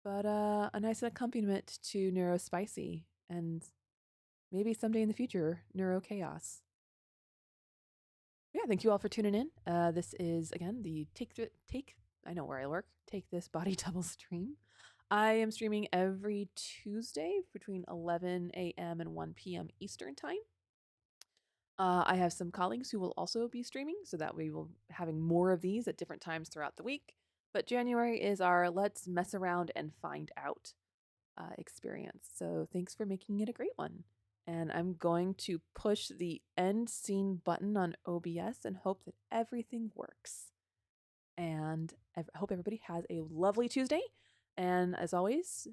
But a nice accompaniment to Neuro Spicy and maybe someday in the future, Neuro Chaos. Yeah, thank you all for tuning in. This is again the take. I know where I work. Take this body double stream. I am streaming every Tuesday between 11 a.m. and 1 p.m. Eastern time. I have some colleagues who will also be streaming, so that we will be having more of these at different times throughout the week. But January is our let's mess around and find out experience. So thanks for making it a great one. And I'm going to push the end scene button on OBS and hope that everything works. And I hope everybody has a lovely Tuesday. And as always,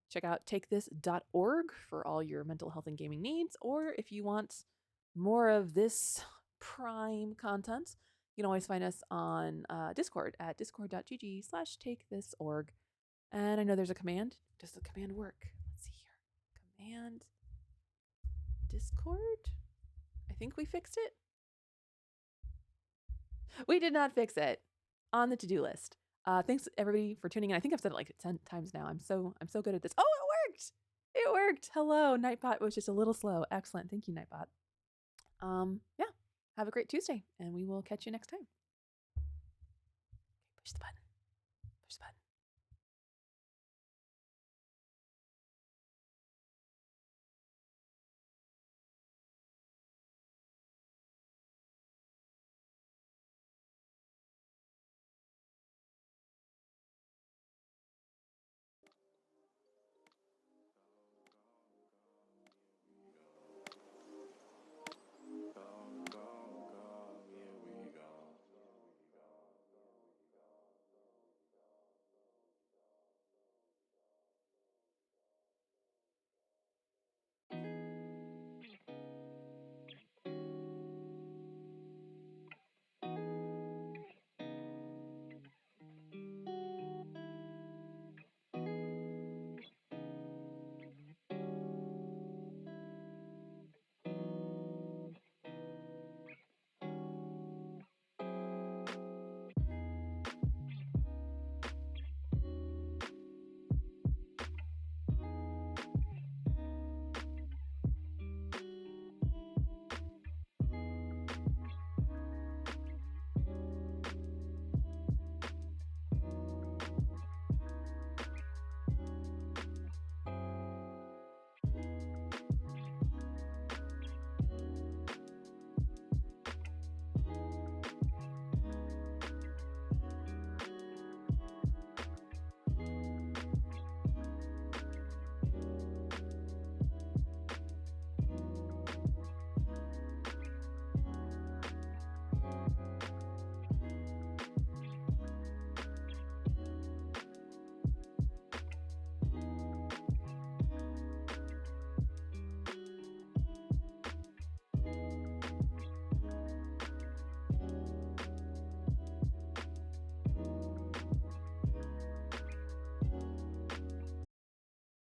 check out takethis.org for all your mental health and gaming needs. Or if you want more of this prime content, you can always find us on Discord at discord.gg/takethisorg. And I know there's a command. Does the command work? Let's see here. Command Discord? I think we fixed it. We did not fix it. On the to-do list. Thanks everybody for tuning in. I think I've said it like 10 times now. I'm so good at this. Oh, it worked. It worked. Hello. Nightbot was just a little slow. Excellent. Thank you, Nightbot. Yeah. Have a great Tuesday, and we will catch you next time. Push the button.